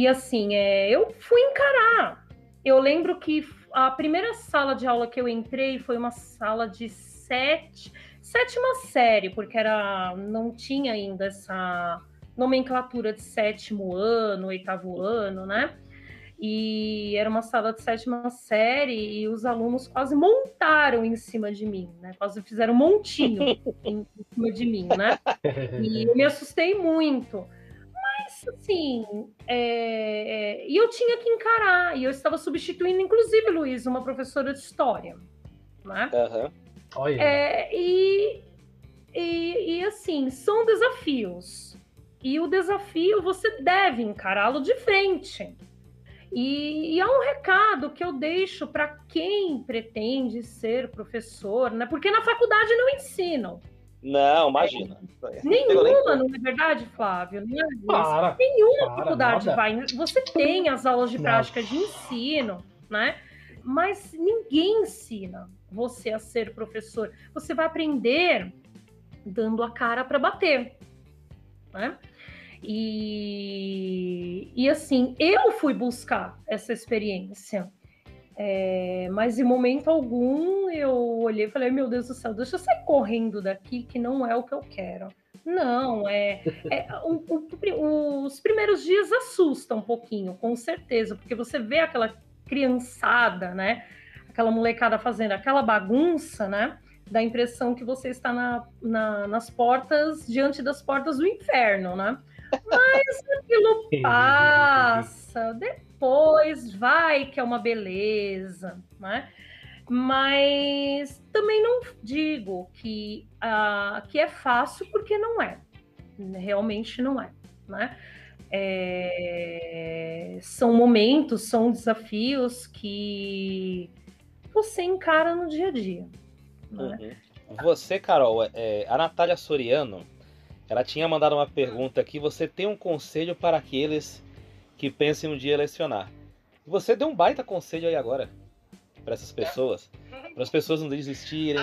assim, eu fui encarar. Eu lembro que a primeira sala de aula que eu entrei foi uma sala de sétima série, porque não tinha ainda essa nomenclatura de sétimo ano, oitavo ano, né? E era uma sala de sétima série e os alunos quase montaram em cima de mim, né? Quase fizeram um montinho em cima de mim, né? E eu me assustei muito. Mas, assim, e eu tinha que encarar. E eu estava substituindo, inclusive, Luiz, uma professora de história, né? Uhum. E, assim, são desafios. E o desafio, você deve encará-lo de frente. E há um recado que eu deixo para quem pretende ser professor, né? Porque na faculdade não ensinam. Não, imagina. Nenhuma, não é verdade, Flávio? Nenhuma faculdade vai. Você tem as aulas de prática de ensino, né? Mas ninguém ensina você a ser professor. Você vai aprender dando a cara para bater, né? E assim, eu fui buscar essa experiência, mas em momento algum eu olhei e falei, meu Deus do céu, deixa eu sair correndo daqui, que não é o que eu quero. Não, os primeiros dias assustam um pouquinho, com certeza, porque você vê aquela criançada, né? Aquela molecada fazendo aquela bagunça, né? Dá a impressão que você está nas portas, diante das portas do inferno, né? Mas aquilo passa, depois vai que é uma beleza, né? Mas também não digo que é fácil, porque não é. Realmente não é, né? São momentos, são desafios que você encara no dia a dia. Né? Você, Carol, a Natália Soriano, ela tinha mandado uma pergunta aqui. Você tem um conselho para aqueles que pensam um dia lecionar? Você deu um baita conselho aí agora para essas pessoas, para as pessoas não desistirem,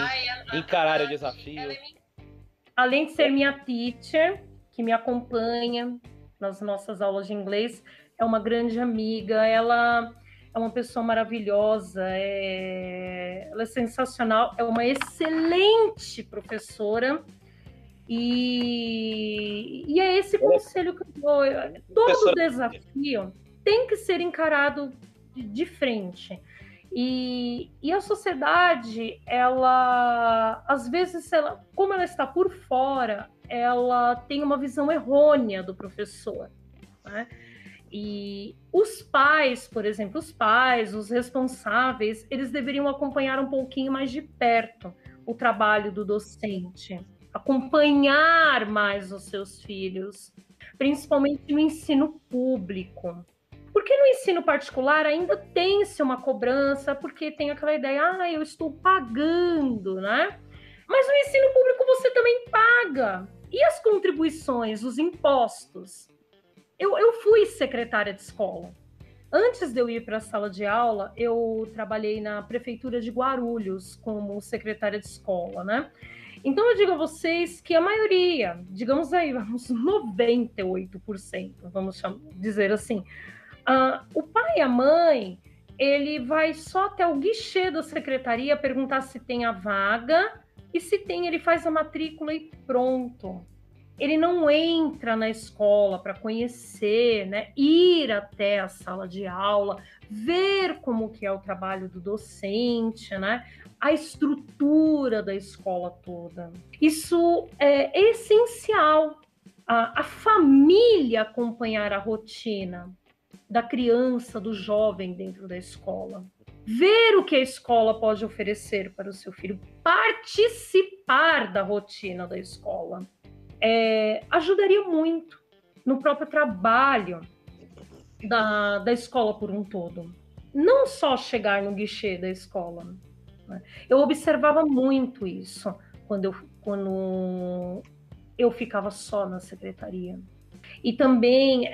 encararem o desafio. Além de ser minha teacher, que me acompanha nas nossas aulas de inglês, é uma grande amiga, ela é uma pessoa maravilhosa, ela é sensacional, é uma excelente professora. E é esse conselho que eu dou. Todo desafio tem que ser encarado de frente. E a sociedade, ela, às vezes, como ela está por fora, ela tem uma visão errônea do professor, né? E os pais, por exemplo, os responsáveis, eles deveriam acompanhar um pouquinho mais de perto o trabalho do docente, acompanhar mais os seus filhos, principalmente no ensino público. Porque no ensino particular ainda tem-se uma cobrança, porque tem aquela ideia, eu estou pagando, né? Mas no ensino público você também paga. E as contribuições, os impostos? Eu fui secretária de escola. Antes de eu ir para a sala de aula, eu trabalhei na prefeitura de Guarulhos como secretária de escola, né? Então eu digo a vocês que a maioria, digamos aí, vamos 98%, vamos dizer assim, o pai e a mãe, ele vai só até o guichê da secretaria perguntar se tem a vaga, e se tem, ele faz a matrícula e pronto. Ele não entra na escola para conhecer, né? Ir até a sala de aula, ver como que é o trabalho do docente, né? A estrutura da escola toda. Isso é essencial. A família acompanhar a rotina da criança, do jovem dentro da escola. Ver o que a escola pode oferecer para o seu filho. Participar da rotina da escola. Ajudaria muito no próprio trabalho da escola por um todo. Não só chegar no guichê da escola. Né? Eu observava muito isso quando eu ficava só na secretaria. E também,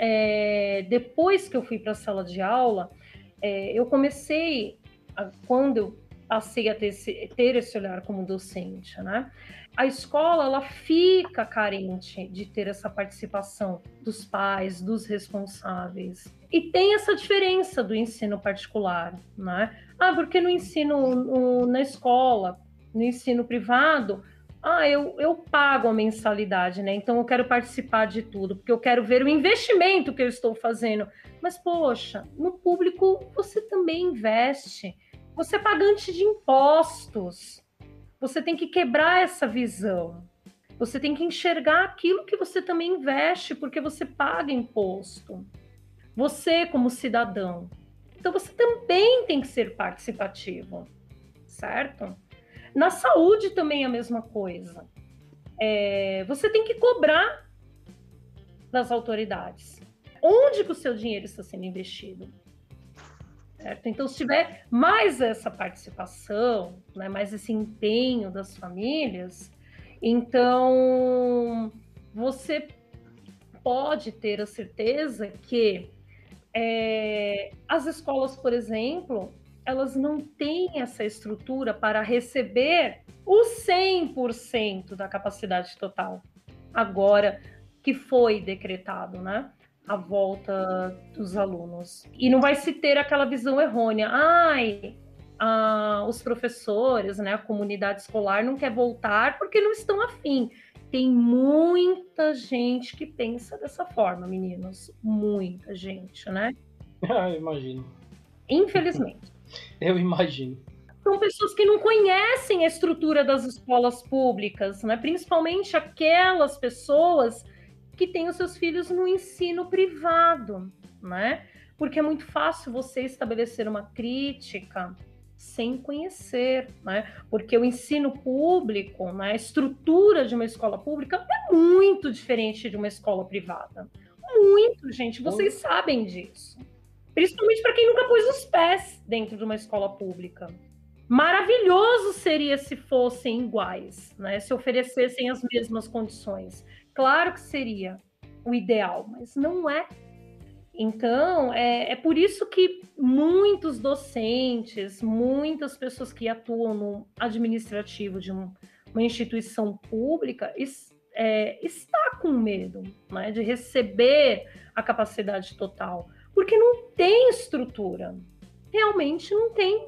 depois que eu fui para a sala de aula, eu comecei, quando eu passei a ter esse olhar como docente, né? A escola, ela fica carente de ter essa participação dos pais, dos responsáveis. E tem essa diferença do ensino particular, né? Porque no ensino, na escola, no ensino privado, eu pago a mensalidade, né? Então eu quero participar de tudo, porque eu quero ver o investimento que eu estou fazendo. Mas, poxa, no público você também investe. Você é pagante de impostos. Você tem que quebrar essa visão. Você tem que enxergar aquilo que você também investe, porque você paga imposto. Você, como cidadão. Então, você também tem que ser participativo, certo? Na saúde também é a mesma coisa. Você tem que cobrar das autoridades. Onde que o seu dinheiro está sendo investido? Certo? Então, se tiver mais essa participação, né, mais esse empenho das famílias, então você pode ter a certeza que as escolas, por exemplo, elas não têm essa estrutura para receber o 100% da capacidade total, agora que foi decretado, né? A volta dos alunos. E não vai se ter aquela visão errônea. Os professores, né, a comunidade escolar não quer voltar porque não estão afim. Tem muita gente que pensa dessa forma, meninos. Muita gente, né? Eu imagino. Infelizmente. Eu imagino. São pessoas que não conhecem a estrutura das escolas públicas, né? Principalmente aquelas pessoas que têm os seus filhos no ensino privado, né? Porque é muito fácil você estabelecer uma crítica sem conhecer, né? Porque o ensino público, né, a estrutura de uma escola pública é muito diferente de uma escola privada. Muito, gente, vocês sabem disso. Principalmente para quem nunca pôs os pés dentro de uma escola pública. Maravilhoso seria se fossem iguais, né? Se oferecessem as mesmas condições. Claro que seria o ideal, mas não é. Então, é por isso que muitos docentes, muitas pessoas que atuam no administrativo de uma instituição pública está com medo, né, de receber a capacidade total, porque não tem estrutura. Realmente não tem.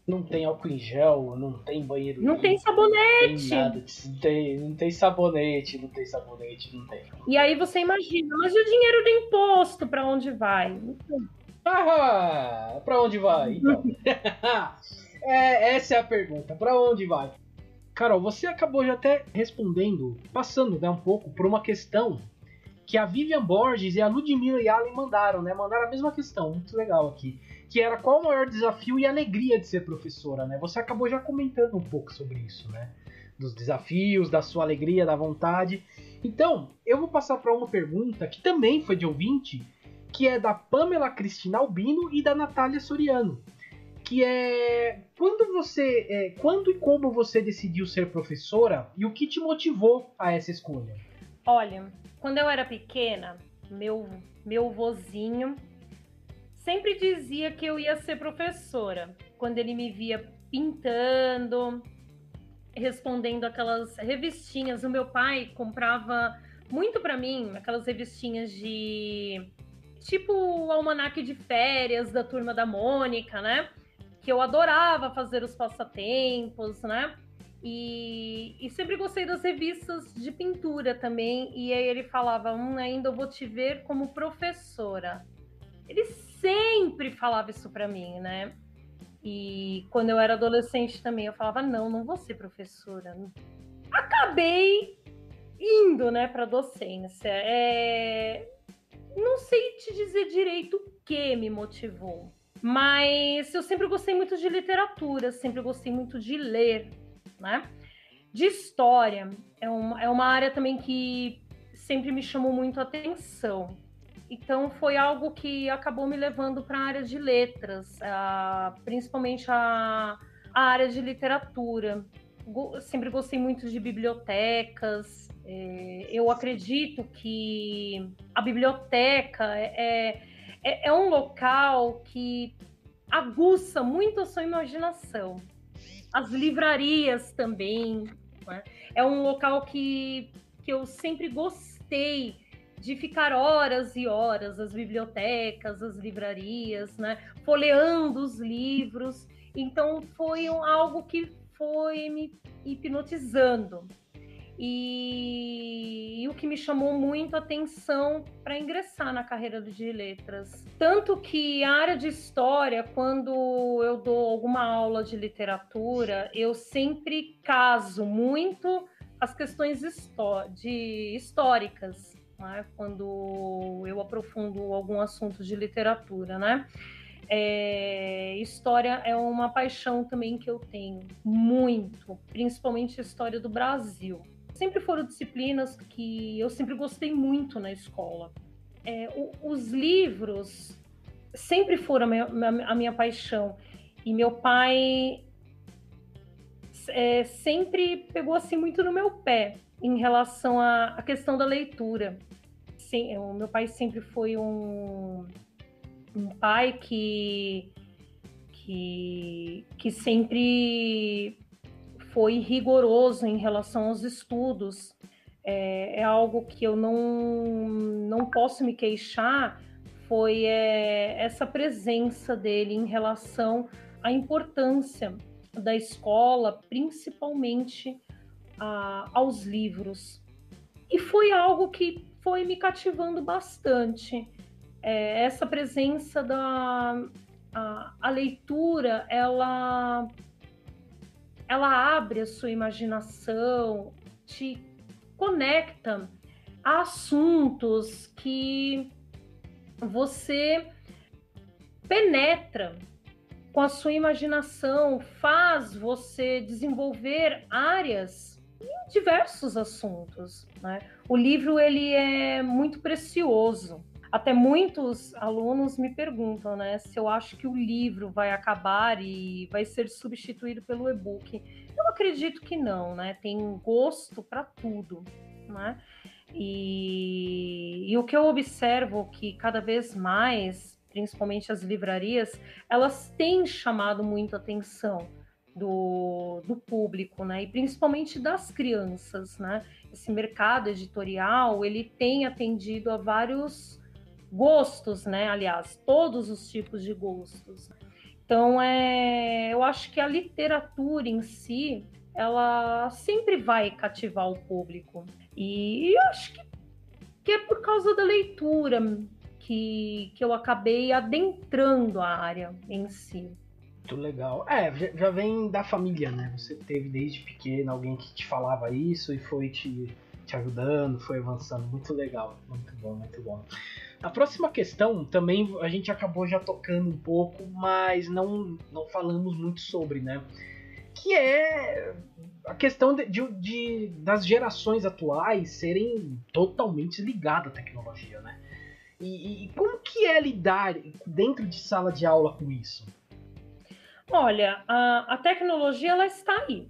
Não tem álcool em gel, não tem banheiro. Não tem sabonete. Não tem nada. Não tem sabonete, não tem. E aí você imagina, mas e o dinheiro do imposto, para onde vai? Para onde vai? Então. Essa é a pergunta. Para onde vai? Carol, você acabou já até respondendo, passando, né, um pouco por uma questão que a Vivian Borges e a Ludmilla Yalen mandaram, né? Mandaram a mesma questão, muito legal aqui. Que era qual o maior desafio e alegria de ser professora, né? Você acabou já comentando um pouco sobre isso, né? Dos desafios, da sua alegria, da vontade. Então, eu vou passar para uma pergunta que também foi de ouvinte, que é da Pamela Cristina Albino e da Natália Soriano. Que é quando e como você decidiu ser professora e o que te motivou a essa escolha? Olha, quando eu era pequena, meu vozinho sempre dizia que eu ia ser professora. Quando ele me via pintando, respondendo aquelas revistinhas, o meu pai comprava muito para mim aquelas revistinhas de tipo o almanaque de férias da Turma da Mônica, né? Que eu adorava fazer os passatempos, né? E sempre gostei das revistas de pintura também. E aí ele falava, ainda eu vou te ver como professora. Ele sempre falava isso para mim, né? E quando eu era adolescente também, eu falava, não vou ser professora. Acabei indo, né, para docência. Não sei te dizer direito o que me motivou. Mas eu sempre gostei muito de literatura, sempre gostei muito de ler, né? De história, é uma área também que sempre me chamou muito a atenção. Então foi algo que acabou me levando para a área de letras, principalmente a área de literatura. Sempre gostei muito de bibliotecas. Eu acredito que a biblioteca é um local que aguça muito a sua imaginação. As livrarias também, né? É um local que eu sempre gostei de ficar horas e horas, as bibliotecas, as livrarias, né? Folheando os livros. Então foi algo que foi me hipnotizando. E o que me chamou muito a atenção para ingressar na carreira de letras. Tanto que a área de história, quando eu dou alguma aula de literatura, eu sempre caso muito as questões históricas, né? Quando eu aprofundo algum assunto de literatura, né? História é uma paixão também que eu tenho muito, principalmente a história do Brasil. Sempre foram disciplinas que eu sempre gostei muito na escola. Os livros sempre foram a minha paixão. E meu pai sempre pegou assim muito no meu pé em relação à questão da leitura. Sim, o meu pai sempre foi um pai que sempre foi rigoroso em relação aos estudos. É algo que eu não posso me queixar, foi essa presença dele em relação à importância da escola, principalmente aos livros. E foi algo que foi me cativando bastante. Essa presença a leitura, ela abre a sua imaginação, te conecta a assuntos que você penetra com a sua imaginação, faz você desenvolver áreas em diversos assuntos, né? O livro, ele é muito precioso. Até muitos alunos me perguntam, né, se eu acho que o livro vai acabar e vai ser substituído pelo e-book. Eu acredito que não, né? Tem gosto para tudo, né? E o que eu observo que cada vez mais, principalmente as livrarias, elas têm chamado muito a atenção do público, né? E principalmente das crianças, né? Esse mercado editorial, ele tem atendido a vários gostos, né? Aliás, todos os tipos de gostos. Então, eu acho que a literatura em si, ela sempre vai cativar o público. E eu acho que é por causa da leitura que eu acabei adentrando a área em si. Muito legal. Já vem da família, né? Você teve desde pequena alguém que te falava isso e foi te te ajudando, foi avançando. Muito legal, muito bom, muito bom. A próxima questão também a gente acabou já tocando um pouco, mas não falamos muito sobre, né? Que é a questão das gerações atuais serem totalmente ligadas à tecnologia, né? E como que é lidar dentro de sala de aula com isso? Olha, a tecnologia ela está aí.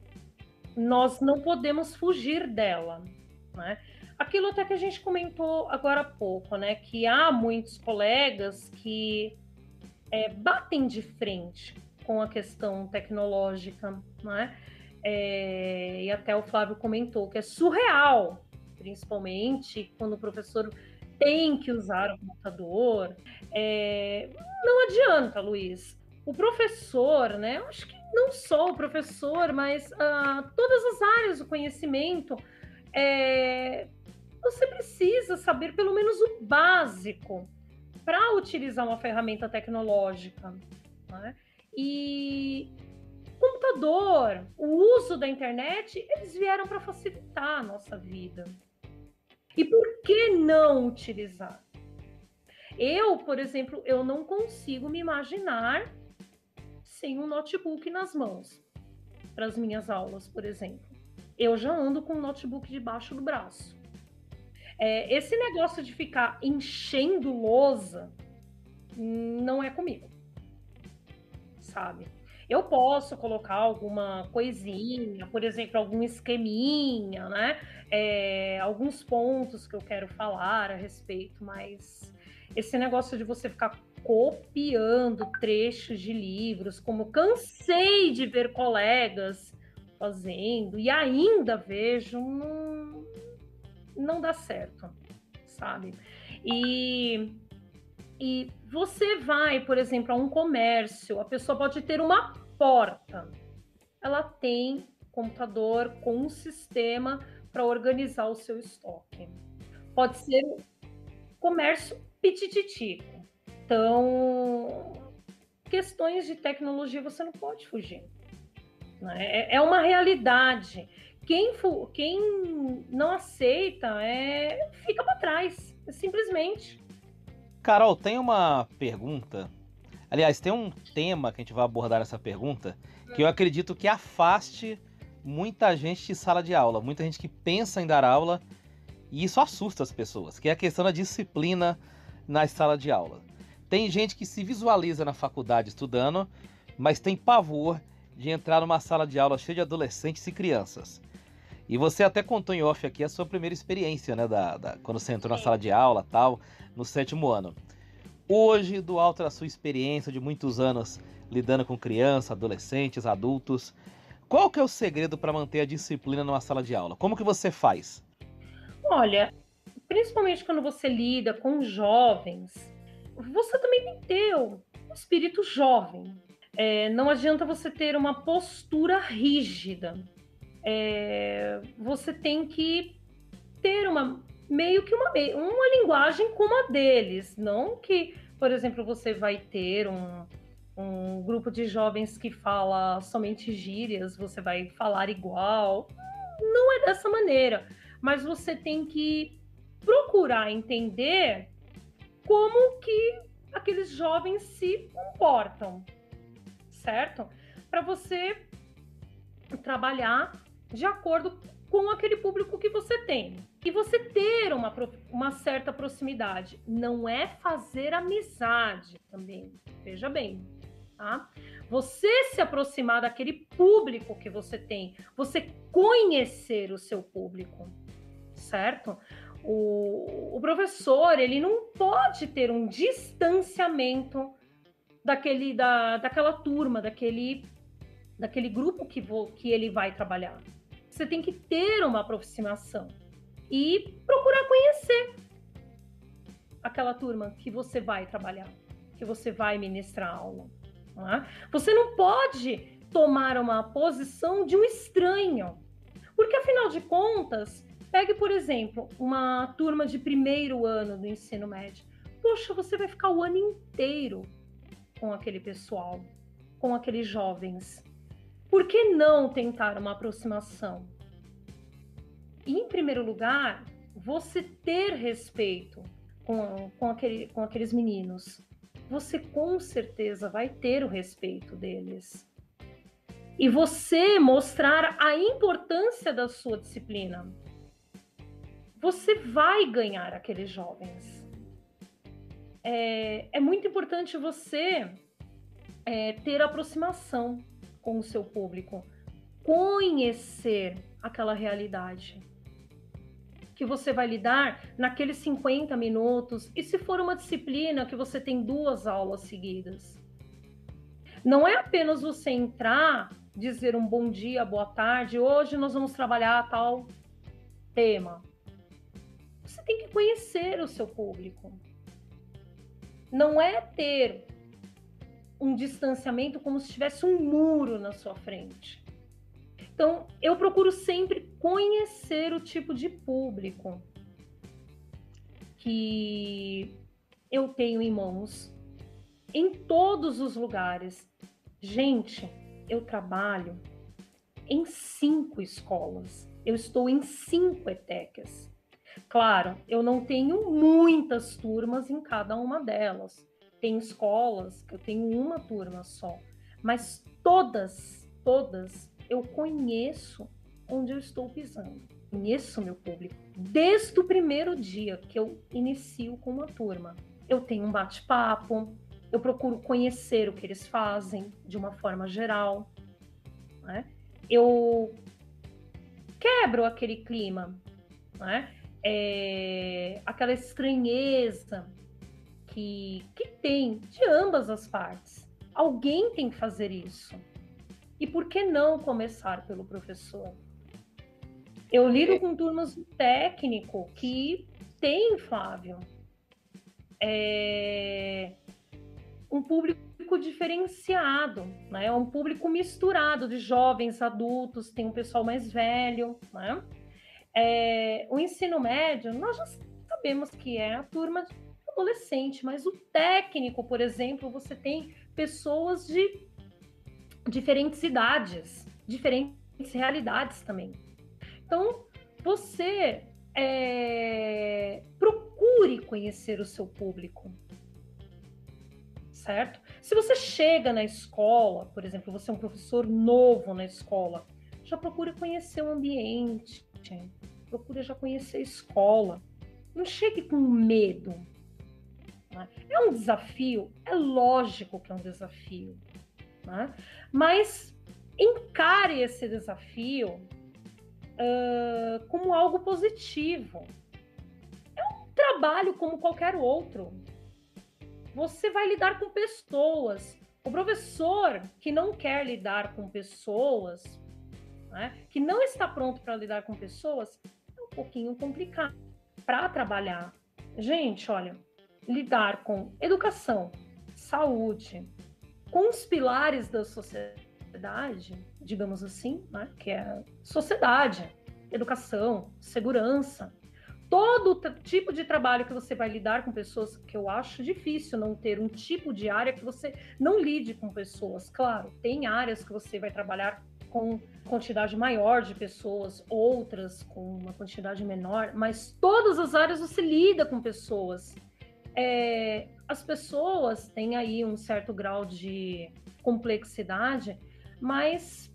Nós não podemos fugir dela, né? Aquilo até que a gente comentou agora há pouco, né? Que há muitos colegas que batem de frente com a questão tecnológica, né? E até o Flávio comentou que é surreal, principalmente quando o professor tem que usar o computador. Não adianta, Luiz. O professor, né? Eu acho que não só o professor, mas todas as áreas do conhecimento, você precisa saber pelo menos o básico para utilizar uma ferramenta tecnológica, né? E computador, o uso da internet, eles vieram para facilitar a nossa vida. E por que não utilizar? Eu, por exemplo, eu não consigo me imaginar sem um notebook nas mãos para as minhas aulas, por exemplo. Eu já ando com um notebook debaixo do braço. Esse negócio de ficar enchendo lousa não é comigo, sabe? Eu posso colocar alguma coisinha, por exemplo, algum esqueminha, né? Alguns pontos que eu quero falar a respeito, mas esse negócio de você ficar copiando trechos de livros, como cansei de ver colegas fazendo, e ainda vejo, não dá certo, sabe? E você vai, por exemplo, a um comércio, a pessoa pode ter uma porta, ela tem computador com um sistema para organizar o seu estoque. Pode ser comércio pitititico. Então, questões de tecnologia você não pode fugir, né? É uma realidade. Quem não aceita fica para trás, simplesmente. Carol, tem uma pergunta. Aliás, tem um tema que a gente vai abordar nessa pergunta que eu acredito que afaste muita gente de sala de aula, muita gente que pensa em dar aula, e isso assusta as pessoas, que é a questão da disciplina na sala de aula. Tem gente que se visualiza na faculdade estudando, mas tem pavor de entrar numa sala de aula cheia de adolescentes e crianças. E você até contou em off aqui a sua primeira experiência, né, quando você entrou na sala de aula, tal, no 7º ano. Hoje, do alto da sua experiência de muitos anos lidando com crianças, adolescentes, adultos, qual que é o segredo para manter a disciplina numa sala de aula? Como que você faz? Olha, principalmente quando você lida com jovens, você também tem que ter um espírito jovem. Não adianta você ter uma postura rígida. Você tem que ter meio que uma linguagem como a deles, não que, por exemplo, você vai ter um grupo de jovens que fala somente gírias, você vai falar igual. Não é dessa maneira, mas você tem que procurar entender como que aqueles jovens se comportam, certo? Para você trabalhar de acordo com aquele público que você tem. E você ter uma certa proximidade. Não é fazer amizade também, veja bem, tá? Você se aproximar daquele público que você tem, você conhecer o seu público, certo? O professor, ele não pode ter um distanciamento daquela turma, daquele grupo que ele vai trabalhar. Você tem que ter uma aproximação e procurar conhecer aquela turma que você vai trabalhar, que você vai ministrar aula. Não é? Você não pode tomar uma posição de um estranho, porque afinal de contas, pegue, por exemplo, uma turma de 1º ano do ensino médio. Poxa, você vai ficar o ano inteiro com aquele pessoal, com aqueles jovens. Por que não tentar uma aproximação? E primeiro lugar, você ter respeito com aqueles meninos. Você com certeza vai ter o respeito deles. E você mostrar a importância da sua disciplina. Você vai ganhar aqueles jovens. É muito importante você ter aproximação com o seu público, conhecer aquela realidade que você vai lidar naqueles 50 minutos, e se for uma disciplina que você tem 2 aulas seguidas. Não é apenas você entrar, dizer um bom dia, boa tarde, hoje nós vamos trabalhar tal tema. Você tem que conhecer o seu público. Não é ter um distanciamento como se tivesse um muro na sua frente. Então, eu procuro sempre conhecer o tipo de público que eu tenho em mãos, em todos os lugares. Gente, eu trabalho em 5 escolas. Eu estou em 5 ETECs. Claro, eu não tenho muitas turmas em cada uma delas. Tem escolas que eu tenho uma turma só. Mas todas eu conheço onde eu estou pisando. Conheço meu público. Desde o primeiro dia que eu inicio com uma turma. Eu tenho um bate-papo, eu procuro conhecer o que eles fazem de uma forma geral, né? Eu quebro aquele clima, né? Aquela estranheza que tem de ambas as partes. Alguém tem que fazer isso. E por que não começar pelo professor? Eu lido com turmas do técnico que tem, Flávio, um público diferenciado, né? Um público misturado de jovens, adultos, tem um pessoal mais velho, né? O ensino médio, nós já sabemos que é a turma de adolescente, mas o técnico, por exemplo, você tem pessoas de diferentes idades, diferentes realidades também. Então, você procure conhecer o seu público, certo? Se você chega na escola, por exemplo, você é um professor novo na escola, já procure conhecer o ambiente, procure já conhecer a escola. Não chegue com medo. Né? É um desafio? É lógico que é um desafio. Né? Mas encare esse desafio como algo positivo. É um trabalho como qualquer outro. Você vai lidar com pessoas. O professor que não quer lidar com pessoas, né, que não está pronto para lidar com pessoas, é um pouquinho complicado para trabalhar. Gente, olha, lidar com educação, saúde, com os pilares da sociedade, digamos assim, né, que é sociedade, educação, segurança, todo tipo de trabalho que você vai lidar com pessoas, que eu acho difícil não ter um tipo de área que você não lide com pessoas. Claro, tem áreas que você vai trabalhar com quantidade maior de pessoas, outras com uma quantidade menor, mas todas as áreas você lida com pessoas. As pessoas têm aí um certo grau de complexidade, mas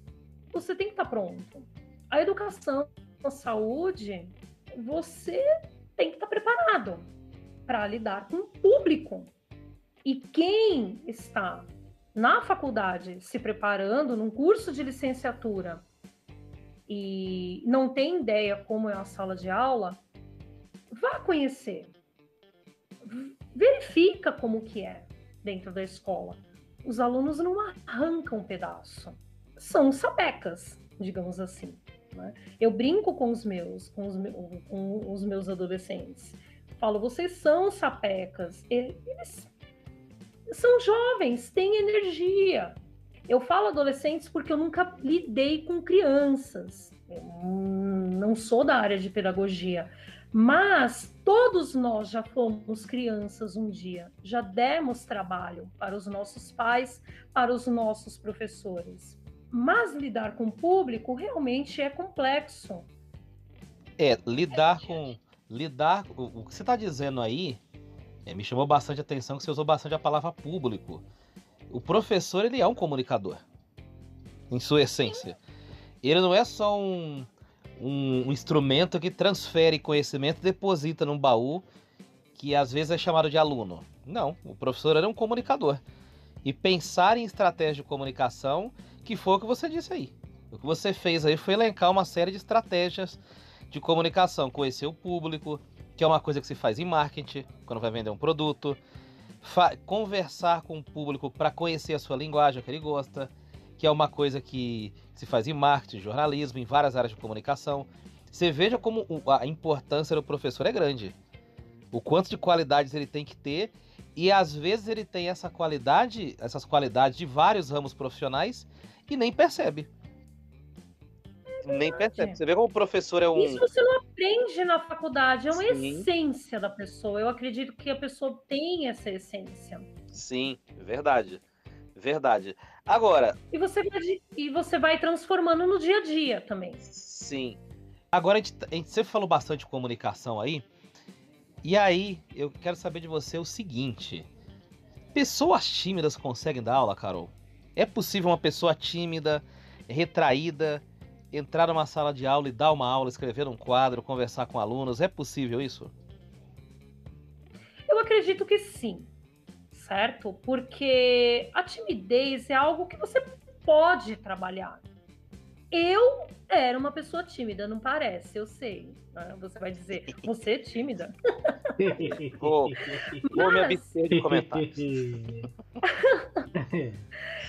você tem que estar pronto. A educação, a saúde, você tem que estar preparado para lidar com o público. E quem está na faculdade se preparando num curso de licenciatura e não tem ideia como é a sala de aula, vá conhecer. Verifica como que é dentro da escola. Os alunos não arrancam um pedaço. São sapecas, digamos assim. Né? Eu brinco com os meus adolescentes. Falo, vocês são sapecas. Eles são jovens, têm energia. Eu falo adolescentes porque eu nunca lidei com crianças. Eu não sou da área de pedagogia. Mas todos nós já fomos crianças um dia, já demos trabalho para os nossos pais, para os nossos professores. Mas lidar com o público realmente é complexo. O que você está dizendo aí me chamou bastante a atenção, que você usou bastante a palavra público. O professor, ele é um comunicador, em sua essência. Ele não é só um instrumento que transfere conhecimento e deposita num baú, que às vezes é chamado de aluno. Não, o professor é um comunicador. E pensar em estratégia de comunicação, que foi o que você disse aí. O que você fez aí foi elencar uma série de estratégias de comunicação. Conhecer o público, que é uma coisa que se faz em marketing, quando vai vender um produto. Conversar com o público para conhecer a sua linguagem, o que ele gosta, que é uma coisa que se faz em marketing, jornalismo, em várias áreas de comunicação. Você veja como a importância do professor é grande. O quanto de qualidades ele tem que ter, e às vezes ele tem essas qualidades de vários ramos profissionais e nem percebe. Nem percebe. Você vê como o professor é um... Isso você não aprende na faculdade, é uma Sim. essência da pessoa. Eu acredito que a pessoa tem essa essência. Sim, verdade. Verdade. Agora... E você vai transformando no dia a dia também. Sim. Agora, você falou bastante de comunicação aí, e aí eu quero saber de você o seguinte: pessoas tímidas conseguem dar aula, Carol? É possível uma pessoa tímida, retraída, entrar numa sala de aula e dar uma aula, escrever um quadro, conversar com alunos? É possível isso? Eu acredito que sim, certo? Porque a timidez é algo que você pode trabalhar. Eu era uma pessoa tímida, não parece, eu sei. Você vai dizer, você é tímida? Vou me abster de comentários.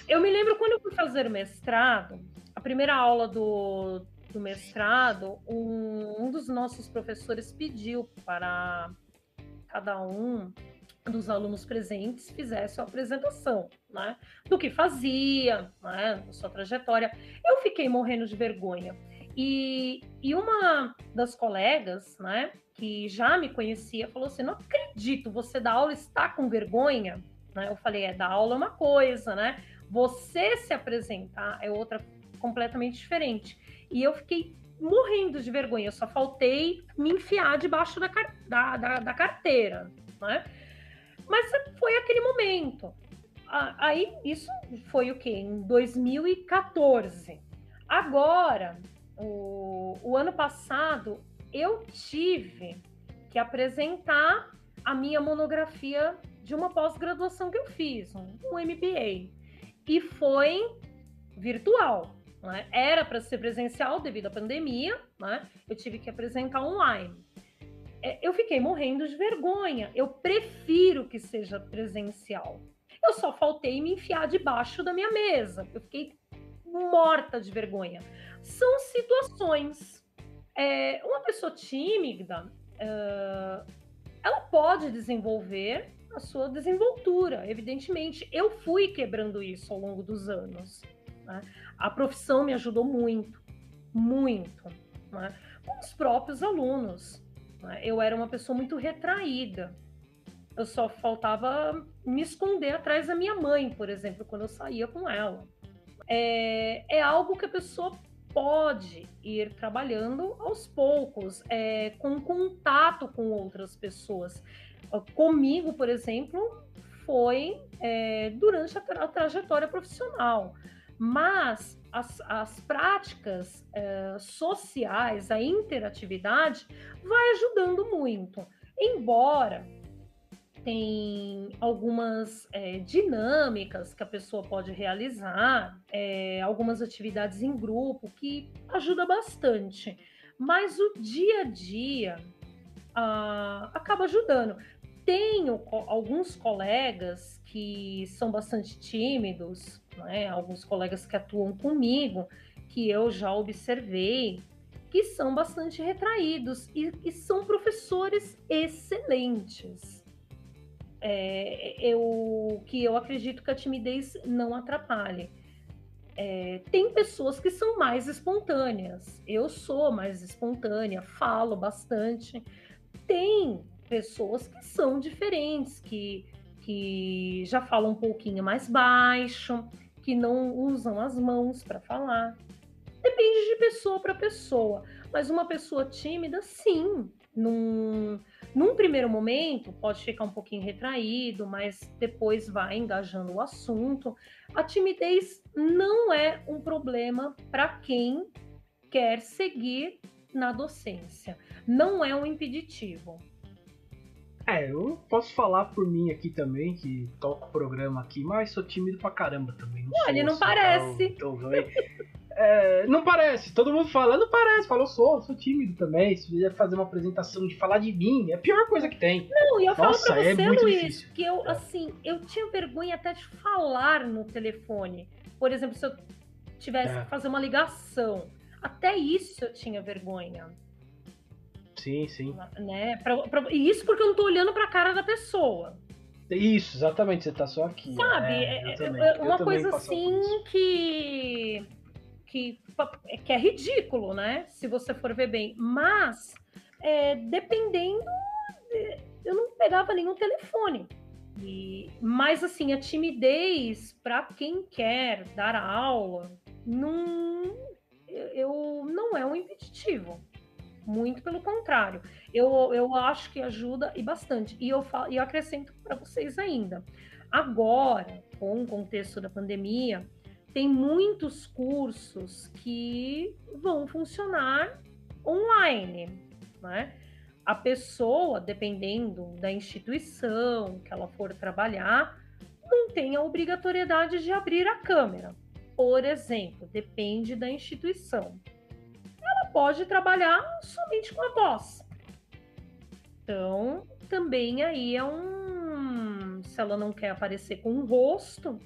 Eu me lembro quando eu fui fazer o mestrado, a primeira aula do mestrado, um dos nossos professores pediu para cada um dos alunos presentes fizesse uma apresentação, né, do que fazia, né, da sua trajetória. Eu fiquei morrendo de vergonha. E uma das colegas, né, que já me conhecia, falou assim: não acredito, você dá aula e está com vergonha? Né? Eu falei: dar aula é uma coisa, né? Você se apresentar é outra completamente diferente. E eu fiquei morrendo de vergonha, eu só faltei me enfiar debaixo da carteira, né? Mas foi aquele momento. Aí, isso foi o quê? Em 2014. Agora, o ano passado, eu tive que apresentar a minha monografia de uma pós-graduação que eu fiz, um MBA. E foi virtual. Né? Era para ser presencial devido à pandemia, né? Eu tive que apresentar online. Eu fiquei morrendo de vergonha. Eu prefiro que seja presencial. Eu só faltei me enfiar debaixo da minha mesa. Eu fiquei morta de vergonha. São situações. Uma pessoa tímida, ela pode desenvolver a sua desenvoltura, evidentemente. Eu fui quebrando isso ao longo dos anos. Né? A profissão me ajudou muito, muito. Né? Com os próprios alunos. Eu era uma pessoa muito retraída. Eu só faltava me esconder atrás da minha mãe, por exemplo, quando eu saía com ela. É algo que a pessoa pode ir trabalhando aos poucos, com contato com outras pessoas. Comigo, por exemplo, foi durante a trajetória profissional. Mas as práticas sociais, a interatividade, vai ajudando muito. Embora tem algumas dinâmicas que a pessoa pode realizar, algumas atividades em grupo que ajuda bastante. Mas o dia a dia acaba ajudando. Tenho alguns colegas que são bastante tímidos, né? Alguns colegas que atuam comigo, que eu já observei, que são bastante retraídos e são professores excelentes. Que eu acredito que a timidez não atrapalhe. Tem pessoas que são mais espontâneas. Eu sou mais espontânea, falo bastante. Tem pessoas que são diferentes, que já falam um pouquinho mais baixo, que não usam as mãos para falar. Depende de pessoa para pessoa. Mas uma pessoa tímida, sim, num primeiro momento pode ficar um pouquinho retraído, mas depois vai engajando o assunto. A timidez não é um problema para quem quer seguir na docência. Não é um impeditivo. Eu posso falar por mim aqui também, que toco o programa aqui, mas sou tímido pra caramba também. Não Olha, sou não assim, parece. não parece, todo mundo fala, não parece, fala, eu sou tímido também. Se vier fazer uma apresentação de falar de mim, é a pior coisa que tem. Não, e eu falo pra Nossa, você, muito Luiz, difícil. que eu tinha vergonha até de falar no telefone. Por exemplo, se eu tivesse que fazer uma ligação, até isso eu tinha vergonha. Sim. Né? E isso porque eu não tô olhando pra cara da pessoa. Isso, exatamente, você tá só aqui. Sabe? Uma coisa assim que é ridículo, né? Se você for ver bem. Mas, dependendo, eu não pegava nenhum telefone. Mas, assim, a timidez, para quem quer dar aula, não é um impeditivo. Muito pelo contrário. Eu acho que ajuda e bastante. E eu acrescento para vocês ainda. Agora, com o contexto da pandemia, tem muitos cursos que vão funcionar online, né? A pessoa, dependendo da instituição que ela for trabalhar, não tem a obrigatoriedade de abrir a câmera. Por exemplo, depende da instituição. Ela pode trabalhar somente com a voz. Então, também aí se ela não quer aparecer com o rosto,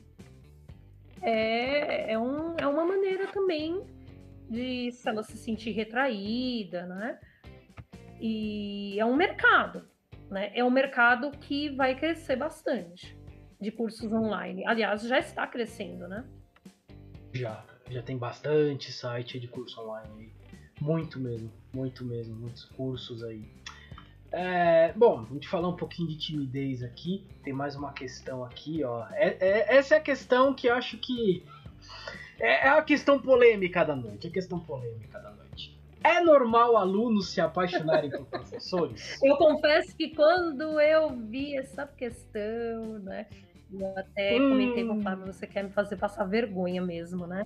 é uma maneira também de, se ela se sentir retraída, né? E é um mercado, né? É um mercado que vai crescer bastante de cursos online. Aliás, já está crescendo, né? Já tem bastante site de curso online. Muito mesmo, muitos cursos aí. Bom, a gente falar um pouquinho de timidez aqui. Tem mais uma questão aqui, ó. Essa é a questão que eu acho que é a questão polêmica da noite. É normal alunos se apaixonarem por professores? Eu confesso que quando eu vi essa questão, né? Eu até comentei com o Flávio, você quer me fazer passar vergonha mesmo, né?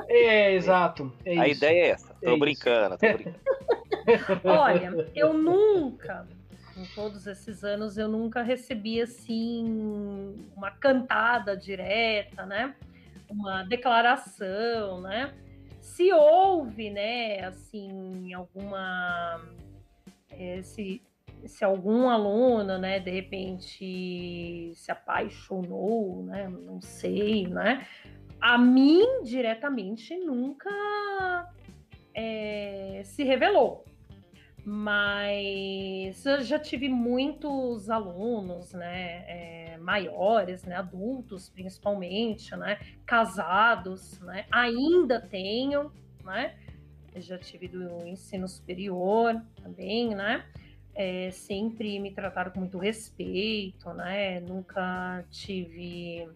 Exato. A ideia é essa. Tô brincando. Olha, eu nunca, em todos esses anos, eu nunca recebi, assim, uma cantada direta, né? Uma declaração, né? Se houve, né, assim, se algum aluno, né, de repente se apaixonou, né, não sei, né? A mim, diretamente, nunca se revelou. Mas eu já tive muitos alunos, né, maiores, né, adultos principalmente, né, casados, né, ainda tenho, né, eu já tive do ensino superior também, né, sempre me trataram com muito respeito, né, nunca tive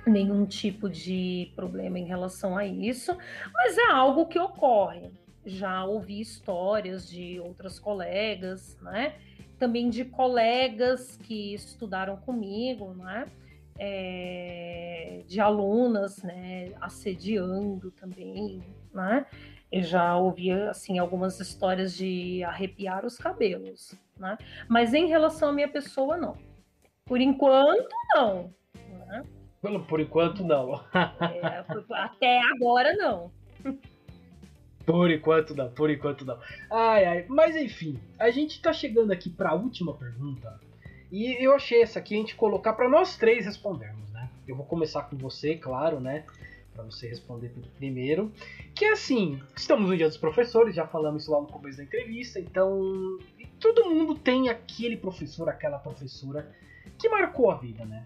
nenhum tipo de problema em relação a isso, mas é algo que ocorre. Já ouvi histórias de outras colegas, né? Também de colegas que estudaram comigo, né? De alunas, né? Assediando também, né? Eu já ouvi, assim, algumas histórias de arrepiar os cabelos, né? Mas em relação à minha pessoa, não. Por enquanto, não. Né? Por enquanto, não. Até agora, não. Por enquanto não. Ai. Mas enfim, a gente tá chegando aqui pra última pergunta. E eu achei essa aqui a gente colocar pra nós três respondermos, né? Eu vou começar com você, claro, né? Pra você responder primeiro. Que é assim, estamos no Dia dos Professores, já falamos isso lá no começo da entrevista. Então, todo mundo tem aquele professor, aquela professora que marcou a vida, né?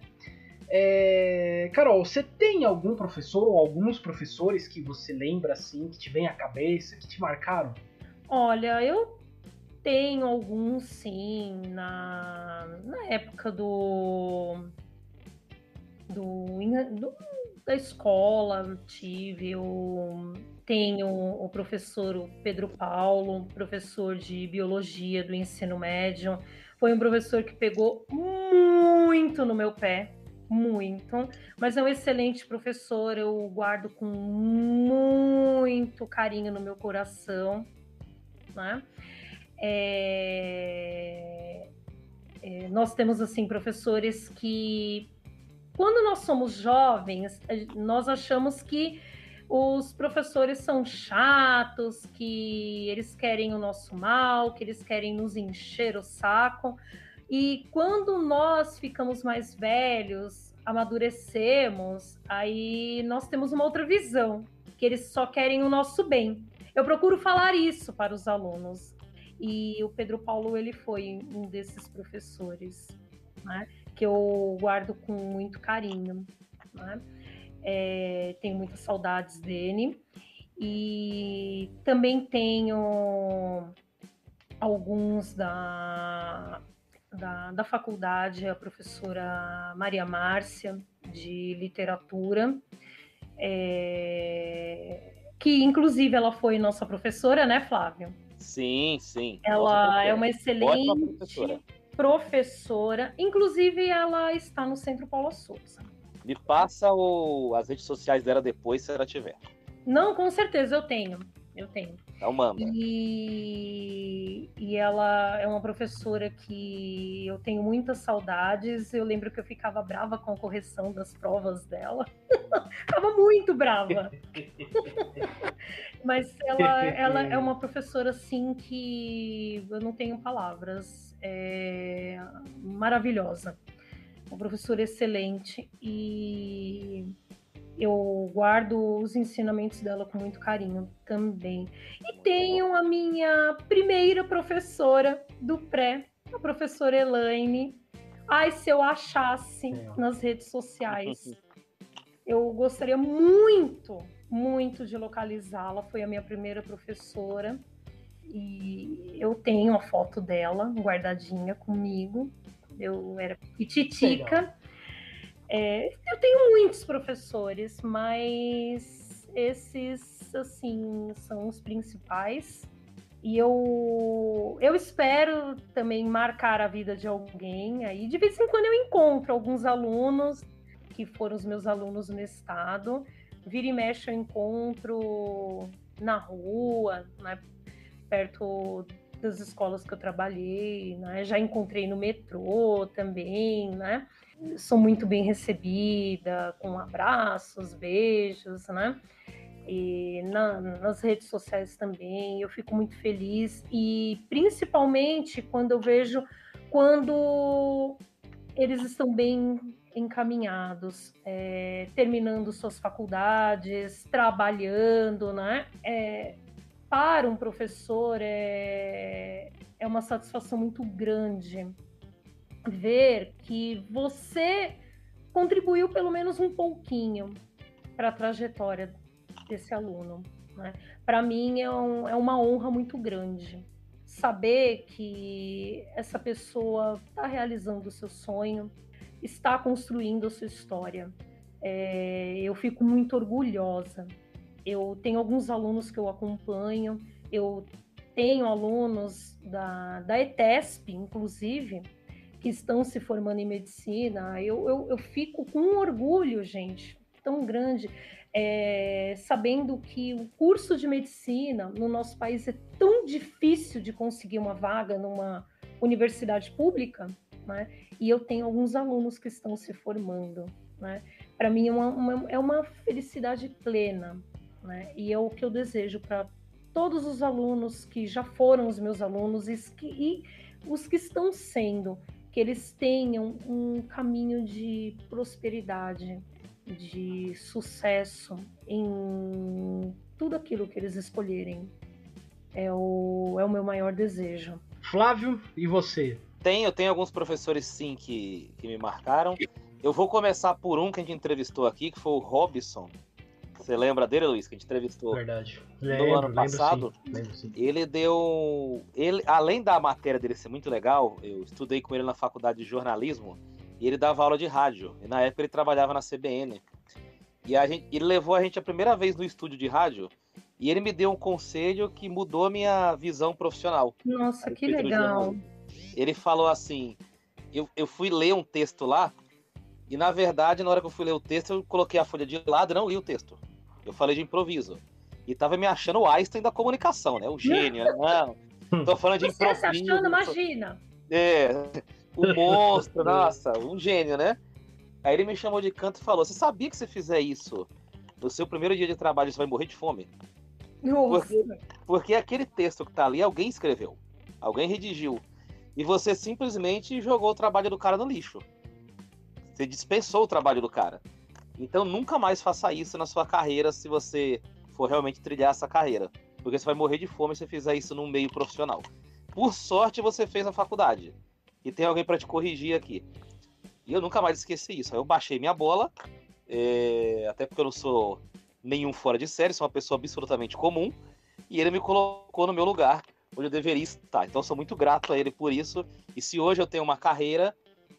Carol, você tem algum professor ou alguns professores que você lembra assim, que te vem à cabeça, que te marcaram? Olha, eu tenho alguns sim, na época da escola tive tenho o professor Pedro Paulo, professor de biologia do ensino médio. Foi um professor que pegou muito no meu pé, muito, mas é um excelente professor, eu guardo com muito carinho no meu coração, né? Nós temos, assim, professores que, quando nós somos jovens, nós achamos que os professores são chatos, que eles querem o nosso mal, que eles querem nos encher o saco. E quando nós ficamos mais velhos, amadurecemos, aí nós temos uma outra visão, que eles só querem o nosso bem. Eu procuro falar isso para os alunos. E o Pedro Paulo, ele foi um desses professores, né, que eu guardo com muito carinho, né? Tenho muitas saudades dele. E também tenho alguns da faculdade, a professora Maria Márcia, de literatura, que inclusive ela foi nossa professora, né, Flávio? Sim, sim. Ela é uma excelente professora. professora, inclusive ela está no Centro Paula Souza. Me passa as redes sociais dela depois, se ela tiver. Não, com certeza, eu tenho. Então manda. E ela é uma professora que eu tenho muitas saudades. Eu lembro que eu ficava brava com a correção das provas dela. Ficava muito brava. Mas ela é uma professora, assim, que eu não tenho palavras. É maravilhosa. Uma professora excelente. E eu guardo os ensinamentos dela com muito carinho também. E tenho a minha primeira professora do pré, a professora Elaine. Ai, se eu achasse nas redes sociais. Eu gostaria muito, muito de localizá-la. Foi a minha primeira professora. E eu tenho a foto dela guardadinha comigo. Eu era pititica. Eu tenho muitos professores, mas esses, assim, são os principais. E eu espero também marcar a vida de alguém. Aí, de vez em quando, eu encontro alguns alunos que foram os meus alunos no estado. Vira e mexe, eu encontro na rua, né, perto das escolas que eu trabalhei, né? Já encontrei no metrô também, né? Sou muito bem recebida, com abraços, beijos, né? E nas redes sociais também, eu fico muito feliz. E principalmente quando eu vejo quando eles estão bem encaminhados, terminando suas faculdades, trabalhando, né? Para um professor é uma satisfação muito grande ver que você contribuiu pelo menos um pouquinho para a trajetória desse aluno, né? Para mim é uma honra muito grande saber que essa pessoa está realizando o seu sonho, está construindo a sua história. Eu fico muito orgulhosa. Eu tenho alguns alunos que eu acompanho, eu tenho alunos da ETESP, inclusive, que estão se formando em medicina. Eu fico com um orgulho, gente, tão grande, sabendo que o curso de medicina no nosso país é tão difícil de conseguir uma vaga numa universidade pública, né? E eu tenho alguns alunos que estão se formando, né? Para mim é uma felicidade plena, né? E é o que eu desejo para todos os alunos que já foram os meus alunos e os que estão sendo, que eles tenham um caminho de prosperidade, de sucesso em tudo aquilo que eles escolherem. É o meu maior desejo. Flávio, e você? Eu tenho alguns professores, sim, que me marcaram. Eu vou começar por um que a gente entrevistou aqui, que foi o Robson. Você lembra dele, Luiz, que a gente entrevistou? Verdade. No ano passado? Lembro, sim. Ele, além da matéria dele ser muito legal, eu estudei com ele na faculdade de jornalismo, e ele dava aula de rádio. E na época ele trabalhava na CBN. E ele levou a gente a primeira vez no estúdio de rádio, E ele me deu um conselho que mudou a minha visão profissional. Nossa, que respeito do legal. jornalismo. Ele falou assim, eu fui ler um texto lá, e na verdade, na hora que eu fui ler o texto, eu coloquei a folha de lado e não li o texto. Eu falei de improviso. E tava me achando o Einstein da comunicação, né? O gênio, né? Não, tô falando de Você improviso. se achando, imagina. O monstro, nossa, um gênio, né? Aí ele me chamou de canto e falou, você sabia que se fizer isso no seu primeiro dia de trabalho, você vai morrer de fome? Nossa. Porque aquele texto que tá ali, alguém escreveu. Alguém redigiu. E você simplesmente jogou o trabalho do cara no lixo. Você dispensou o trabalho do cara. Então nunca mais faça isso na sua carreira se você for realmente trilhar essa carreira. Porque você vai morrer de fome se você fizer isso num meio profissional. Por sorte você fez a faculdade. E tem alguém para te corrigir aqui. E eu nunca mais esqueci isso. Aí eu baixei minha bola. Até porque eu não sou nenhum fora de série, sou uma pessoa absolutamente comum. E ele me colocou no meu lugar, onde eu deveria estar. Então eu sou muito grato a ele por isso. E se hoje eu tenho uma carreira,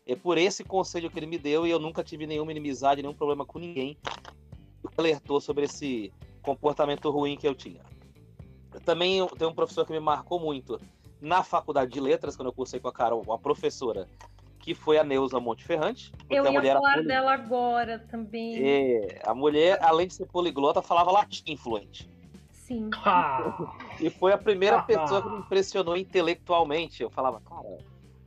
é por esse conselho que ele me deu. E eu nunca tive nenhuma inimizade, nenhum problema com ninguém que alertou sobre esse comportamento ruim que eu tinha. Eu também tenho um professor que me marcou muito na faculdade de letras, quando eu cursei com a Carol, uma professora, que foi a Neuza Monteferrante. Eu a ia mulher falar dela agora também. A mulher, além de ser poliglota, falava latim fluente. Sim. E foi a primeira pessoa que me impressionou intelectualmente. Eu falava, cara,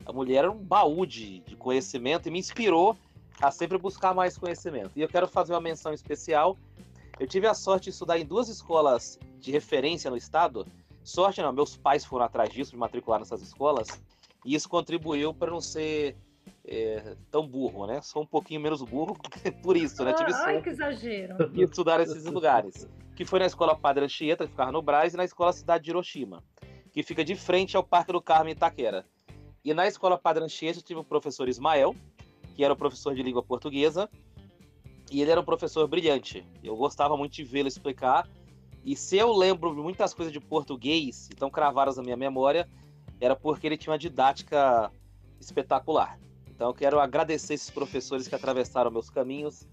a mulher era um baú de conhecimento e me inspirou a sempre buscar mais conhecimento. E eu quero fazer uma menção especial. Eu tive a sorte de estudar em 2 escolas de referência no estado. Sorte não, meus pais foram atrás disso, me matricular nessas escolas. E isso contribuiu para não ser tão burro, né? Sou um pouquinho menos burro por isso, né? Tive Ai, sorte que exagero. de estudar nesses lugares. Que foi na escola Padre Anchieta, que ficava no Brás, e na escola Cidade de Hiroshima, que fica de frente ao Parque do Carmo, em Itaquera. E na escola Padre Anchieta eu tive o professor Ismael, que era o professor de língua portuguesa, e ele era um professor brilhante. Eu gostava muito de vê-lo explicar, e se eu lembro de muitas coisas de português, então cravadas na minha memória, era porque ele tinha uma didática espetacular. Então eu quero agradecer esses professores que atravessaram meus caminhos,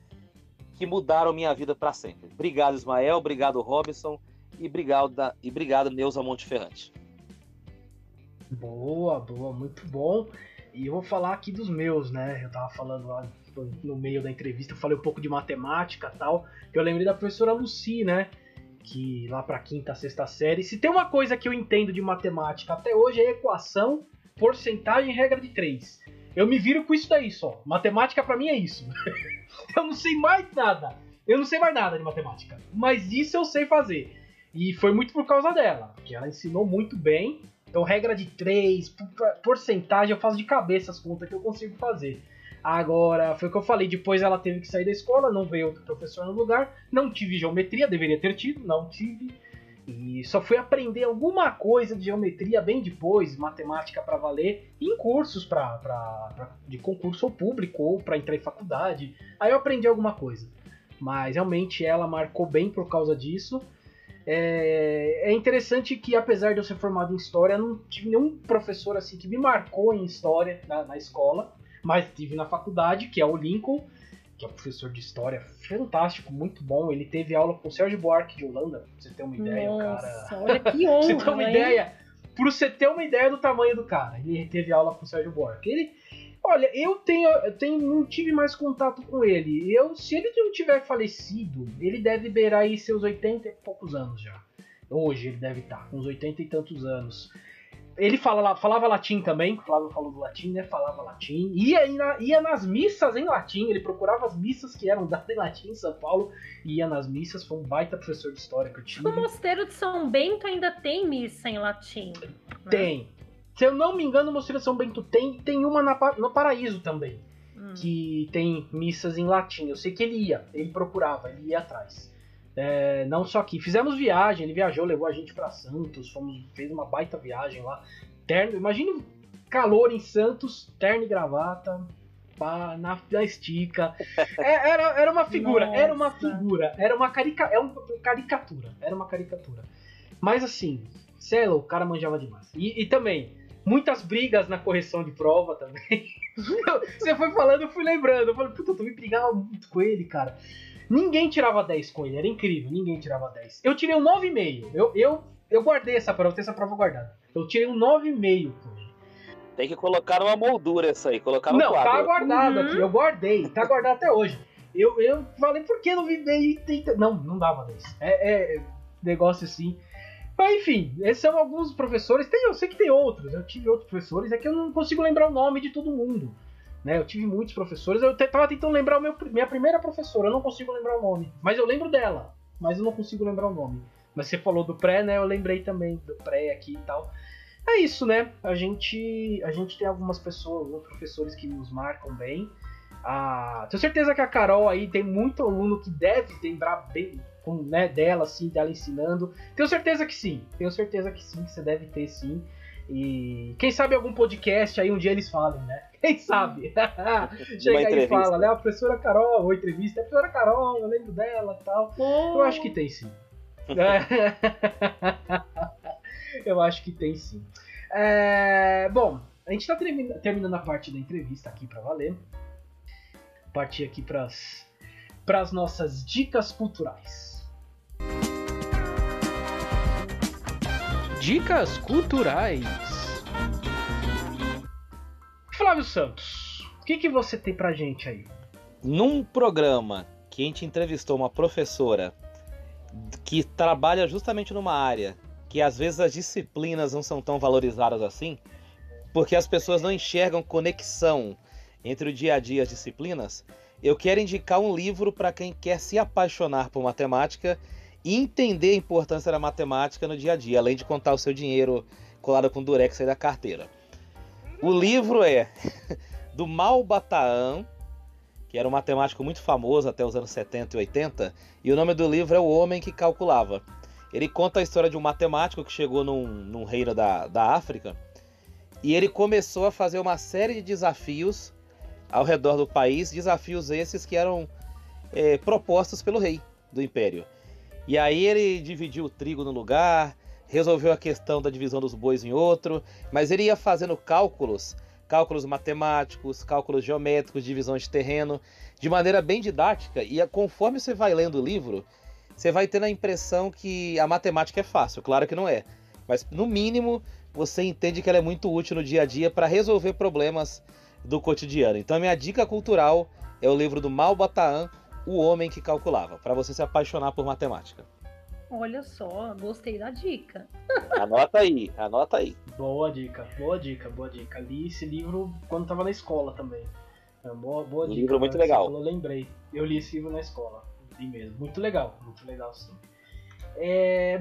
que mudaram minha vida para sempre. Obrigado, Ismael, obrigado, Robson, e obrigado, Neuza Monteferrante. Boa, muito bom. E eu vou falar aqui dos meus, né? Eu tava falando lá no meio da entrevista, eu falei um pouco de matemática e tal, que eu lembrei da professora Lucy, né? Que lá pra 5ª, 6ª série, se tem uma coisa que eu entendo de matemática até hoje é equação, porcentagem e regra de 3. Eu me viro com isso daí só. Matemática pra mim é isso. Eu não sei mais nada. Eu não sei mais nada de matemática. Mas isso eu sei fazer. E foi muito por causa dela, que ela ensinou muito bem. Então, regra de 3, porcentagem, eu faço de cabeça as contas que eu consigo fazer. Agora, foi o que eu falei, depois ela teve que sair da escola, não veio outro professor no lugar, não tive geometria, deveria ter tido, não tive. E só fui aprender alguma coisa de geometria bem depois, matemática para valer, em cursos de concurso público ou para entrar em faculdade. Aí eu aprendi alguma coisa. Mas realmente ela marcou bem por causa disso. É interessante que, apesar de eu ser formado em história, eu não tive nenhum professor assim que me marcou em história na escola, mas tive na faculdade, que é o Lincoln, que é um professor de história fantástico, muito bom. Ele teve aula com o Sérgio Buarque de Holanda, pra você ter uma ideia. Nossa, cara... olha que honra, você ter uma ideia, pra você ter uma ideia do tamanho do cara. Ele teve aula com o Sérgio Buarque. Olha, eu não tive mais contato com ele. Se ele não tiver falecido, ele deve beirar aí seus 80 e poucos anos já. Hoje ele deve estar com uns 80 e tantos anos. Ele falava latim também, o Flávio falou do latim, né? Falava latim. Ia nas missas em latim, ele procurava as missas que eram dadas em latim em São Paulo. Ia nas missas, foi um baita professor de história que eu tive. O Mosteiro de São Bento ainda tem missa em latim. Né? Tem. Se eu não me engano, o Mosteiro de São Bento tem uma no Paraíso também. Que tem missas em latim. Eu sei que ele procurava, ele ia atrás. Não só aqui. Fizemos viagem, ele viajou, levou a gente pra Santos, fez uma baita viagem lá. Imagina calor em Santos, terno e gravata, na estica. Era uma figura, Nossa. era uma caricatura. Mas assim, o cara manjava demais. E também, muitas brigas na correção de prova também. Você foi falando, eu fui lembrando. Eu falei, puta, eu também brigava muito com ele, cara. Ninguém tirava 10 com ele, era incrível, ninguém tirava 10. Eu tirei um 9,5. Eu guardei essa prova, eu tenho essa prova guardada. Eu tirei um 9,5 com ele. Tem que colocar numa moldura isso aí, colocar no Não, quadro. tá guardado aqui, eu guardei, tá guardado até hoje. Eu falei, por que não vi 10? Não dava 10. É negócio assim. Mas enfim, esses são alguns professores. Eu sei que tem outros, eu tive outros professores, é que eu não consigo lembrar o nome de todo mundo. Né? Eu tive muitos professores, eu tava tentando lembrar minha primeira professora, eu não consigo lembrar o nome. Mas eu lembro dela, mas eu não consigo lembrar o nome. Mas você falou do pré, né? Eu lembrei também do pré aqui e tal. É isso, né? A gente tem alguns professores que nos marcam bem. Tenho certeza que a Carol aí tem muito aluno que deve lembrar bem, né, dela, assim, dela ensinando. Tenho certeza que sim, que você deve ter sim. E quem sabe algum podcast aí um dia eles falem, né? Quem sabe? Chega aí e fala, né? A professora Carol, ou entrevista, a professora Carol, eu lembro dela e tal. Eu acho que tem sim. Eu acho que tem sim. Bom, a gente tá terminando a parte da entrevista aqui pra valer. Partir aqui pras nossas dicas culturais. Dicas culturais. Flávio Santos, o que você tem pra gente aí? Num programa que a gente entrevistou uma professora que trabalha justamente numa área que às vezes as disciplinas não são tão valorizadas assim, porque as pessoas não enxergam conexão entre o dia a dia e as disciplinas, eu quero indicar um livro para quem quer se apaixonar por matemática e entender a importância da matemática no dia a dia, além de contar o seu dinheiro colado com durex aí da carteira. O livro é do Malbataan, que era um matemático muito famoso até os anos 70 e 80, e o nome do livro é O Homem que Calculava. Ele conta a história de um matemático que chegou num reino da África, e ele começou a fazer uma série de desafios ao redor do país, desafios esses que eram propostos pelo rei do império. E aí ele dividiu o trigo no lugar, resolveu a questão da divisão dos bois em outro, mas ele ia fazendo cálculos matemáticos, cálculos geométricos, divisão de terreno, de maneira bem didática, e conforme você vai lendo o livro, você vai tendo a impressão que a matemática é fácil. Claro que não é, mas no mínimo você entende que ela é muito útil no dia a dia para resolver problemas do cotidiano. Então a minha dica cultural é o livro do Malbataan, O Homem que Calculava, para você se apaixonar por matemática. Olha só, gostei da dica. Anota aí. Boa dica. Li esse livro quando tava na escola também. Boa dica. Livro muito legal. Eu lembrei. Eu li esse livro na escola. Li mesmo. Muito legal sim.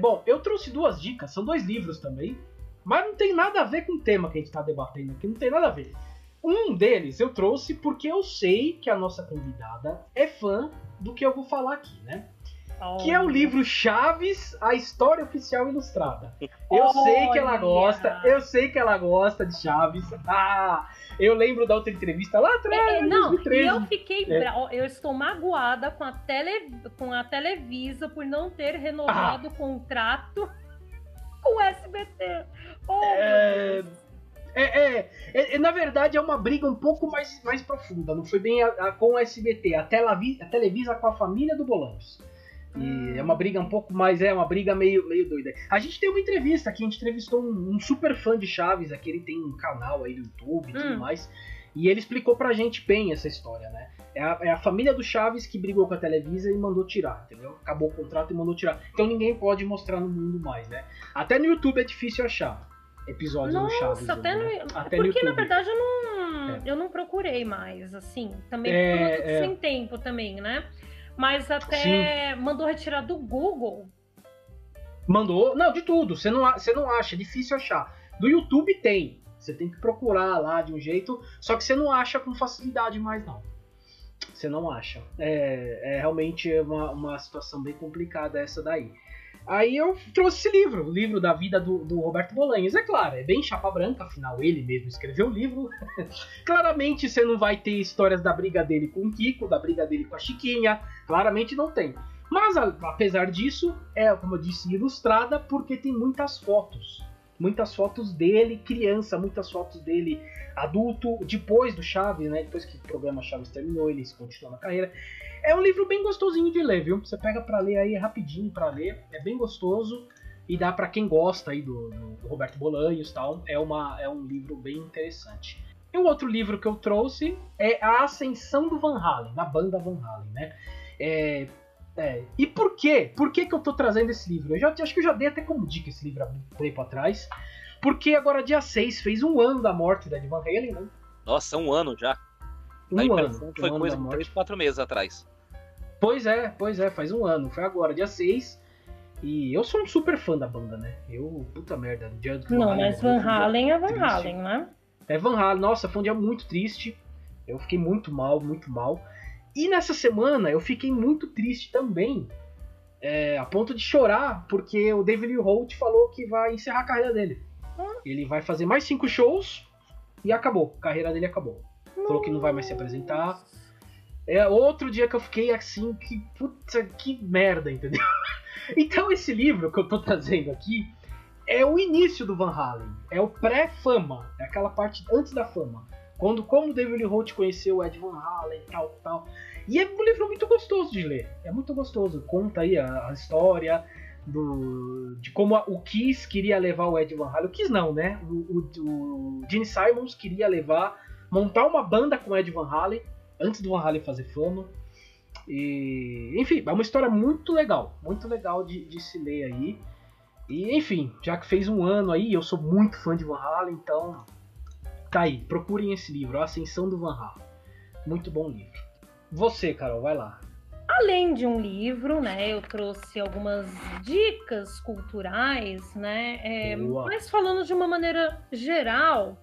Bom, eu trouxe 2 dicas, são 2 livros também, mas não tem nada a ver com o tema que a gente tá debatendo aqui, não tem nada a ver. Um deles eu trouxe porque eu sei que a nossa convidada é fã do que eu vou falar aqui, né? Que é o livro Chaves, a História Oficial Ilustrada. Eu sei que ela gosta de Chaves. Eu lembro da outra entrevista lá atrás, em 2013. E eu fiquei eu estou magoada com a Televisa por não ter renovado o contrato com o SBT. Na verdade é uma briga um pouco mais profunda. Não foi bem com o SBT, a Televisa com a família do Bolanhos. E é uma briga um pouco mais, uma briga meio doida. A gente tem uma entrevista aqui, a gente entrevistou um super fã de Chaves, aqui ele tem um canal aí no YouTube e tudo mais, e ele explicou pra gente bem essa história, né? É a família do Chaves que brigou com a Televisa e mandou tirar, entendeu? Acabou o contrato e mandou tirar. Então ninguém pode mostrar no mundo mais, né? Até no YouTube é difícil achar episódios do Chaves. Até no porque YouTube. Na verdade eu não procurei mais, assim, também por sem tempo também, né? Mas até mandou retirar do Google. Mandou? Não, de tudo. Você não acha, é difícil achar. Do YouTube tem. Você tem que procurar lá de um jeito, só que você não acha com facilidade mais, não. Você não acha. É realmente uma situação bem complicada essa daí. Aí eu trouxe esse livro, o livro da vida do Roberto Bolanhos. É claro, é bem chapa branca, afinal ele mesmo escreveu o livro. Claramente você não vai ter histórias da briga dele com o Kiko, da briga dele com a Chiquinha. Claramente não tem. Mas apesar disso, como eu disse, ilustrada porque tem muitas fotos. Muitas fotos dele criança, muitas fotos dele adulto, depois do Chaves, né? Depois que o programa Chaves terminou, ele continuou na carreira. É um livro bem gostosinho de ler, viu? Você pega pra ler aí rapidinho pra ler, é bem gostoso e dá pra quem gosta aí do Roberto Bolanhos e tal. É um livro bem interessante. E o outro livro que eu trouxe é A Ascensão do Van Halen, da banda Van Halen, né? E por quê? Por que eu tô trazendo esse livro? Acho que eu já dei até como dica esse livro há um tempo atrás. Porque agora, dia 6, fez um ano da morte da Ed Van Halen, né? Nossa, um ano já. Foi coisa de 3, 4 meses atrás. Pois é, faz um ano. Foi agora, dia 6. E eu sou um super fã da banda, né? Puta merda, no dia do Van Halen. Não, mas Van Halen é Van Halen, né? É Van Halen, nossa, foi um dia muito triste. Eu fiquei muito mal, muito mal. E nessa semana eu fiquei muito triste também, a ponto de chorar, porque o David Lee Roth falou que vai encerrar a carreira dele. Ele vai fazer mais 5 shows e acabou, a carreira dele acabou. Falou que não vai mais se apresentar. É outro dia que eu fiquei assim, que puta, que merda, entendeu? Então esse livro que eu tô trazendo aqui é o início do Van Halen, é o pré-fama, é aquela parte antes da fama. Como o David Lee Roth conheceu o Ed Van Halen e tal. E é um livro muito gostoso de ler, é muito gostoso. Conta aí a história de como o Kiss queria levar o Ed Van Halen. O Kiss não, né? O Gene Simmons queria montar uma banda com o Ed Van Halen, antes do Van Halen fazer fama. E, enfim, é uma história muito legal de se ler aí. E, enfim, já que fez um ano aí, eu sou muito fã de Van Halen, então tá aí, procurem esse livro, A Ascensão do Van Halen. Muito bom livro. Você, Carol, vai lá. Além de um livro, né, eu trouxe algumas dicas culturais, né, mas falando de uma maneira geral,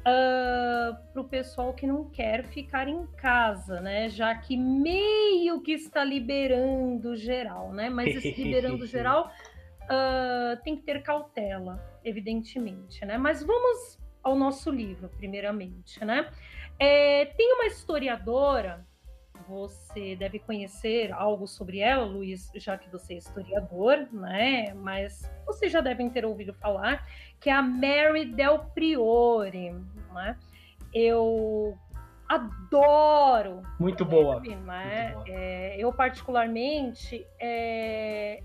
para o pessoal que não quer ficar em casa, né, já que meio que está liberando geral, né, mas esse liberando geral tem que ter cautela, evidentemente, né, mas vamos ao nosso livro, primeiramente, né. Tem uma historiadora, você deve conhecer algo sobre ela, Luiz, já que você é historiador, né? Mas vocês já devem ter ouvido falar, que é a Mary Del Priore, né? Eu adoro. Muito boa. Né? Muito boa. Eu particularmente,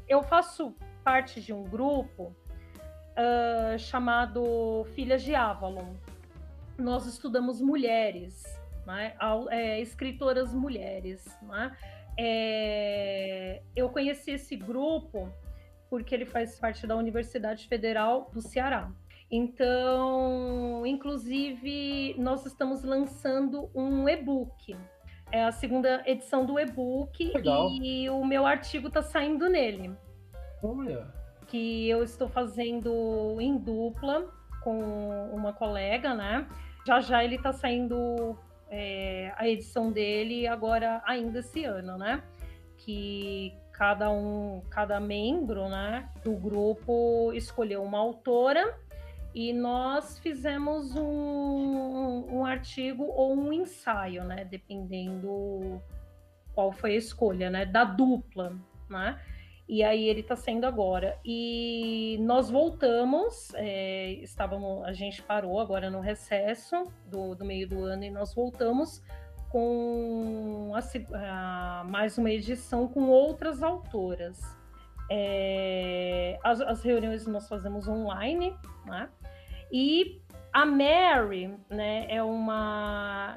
eu faço parte de um grupo chamado Filhas de Avalon. Nós estudamos mulheres, né? Escritoras mulheres, né? Eu conheci esse grupo porque ele faz parte da Universidade Federal do Ceará. Então, inclusive, nós estamos lançando um e-book. É a segunda edição do e-book. Legal. E o meu artigo está saindo nele. Olha. Que eu estou fazendo em dupla com uma colega, né? Já ele está saindo a edição dele agora ainda esse ano, né? Que cada membro, né, do grupo escolheu uma autora e nós fizemos um artigo ou um ensaio, né? Dependendo qual foi a escolha, né? Da dupla, né? E aí ele está saindo agora. E nós voltamos, a gente parou agora no recesso do meio do ano e nós voltamos com mais uma edição com outras autoras. As reuniões nós fazemos online, né? E a Mary, né,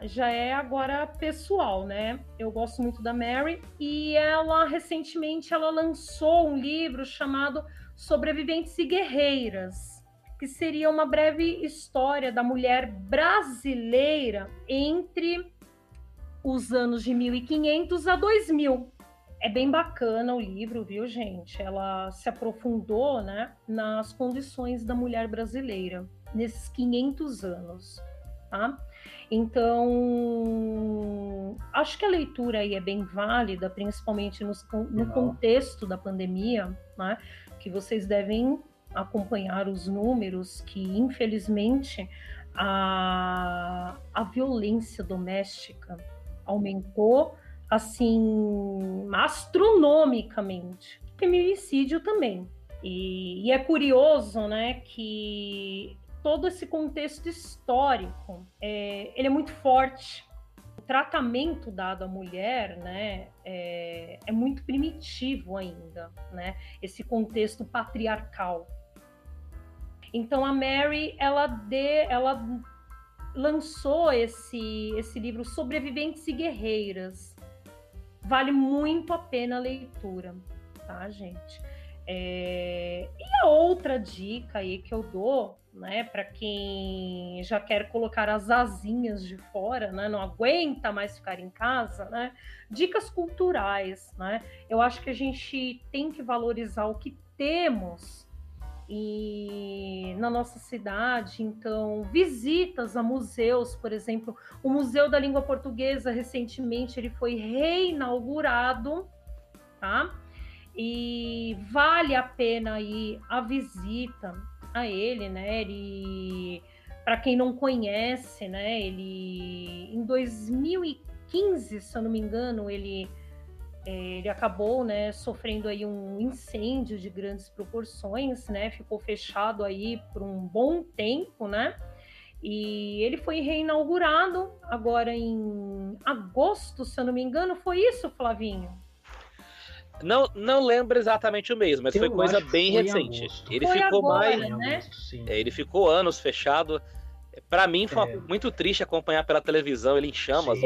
já é agora pessoal, né? Eu gosto muito da Mary e recentemente ela lançou um livro chamado Sobreviventes e Guerreiras, que seria uma breve história da mulher brasileira entre os anos de 1500 a 2000. É bem bacana o livro, viu, gente? Ela se aprofundou, né, nas condições da mulher brasileira nesses 500 anos, tá? Então, acho que a leitura aí é bem válida, principalmente no contexto da pandemia, né? Que vocês devem acompanhar os números que, infelizmente, a violência doméstica aumentou, assim, astronomicamente. Feminicídio também. E é curioso, né, que todo esse contexto histórico, ele é muito forte. tratamento dado à mulher, né, é muito primitivo ainda, né, esse contexto patriarcal. Então a Mary, ela lançou esse livro Sobreviventes e Guerreiras. Vale muito a pena a leitura, tá, gente? E a outra dica aí que eu dou, né, para quem já quer colocar as asinhas de fora, né, não aguenta mais ficar em casa, né, dicas culturais, né? Eu acho que a gente tem que valorizar o que temos na nossa cidade. Então, visitas a museus, por exemplo, o Museu da Língua Portuguesa, recentemente, ele foi reinaugurado, tá? E vale a pena aí a visita a ele, né? Ele, para quem não conhece, né? Ele, em 2015, se eu não me engano, ele acabou, né, sofrendo aí um incêndio de grandes proporções, né? Ficou fechado aí por um bom tempo, né? E ele foi reinaugurado agora em agosto, se eu não me engano. Foi isso, Flavinho? Não lembro exatamente o mês, mas foi coisa bem recente. Ele ficou agora, mais, né? Ele ficou anos fechado. Para mim foi muito triste acompanhar pela televisão ele em chamas.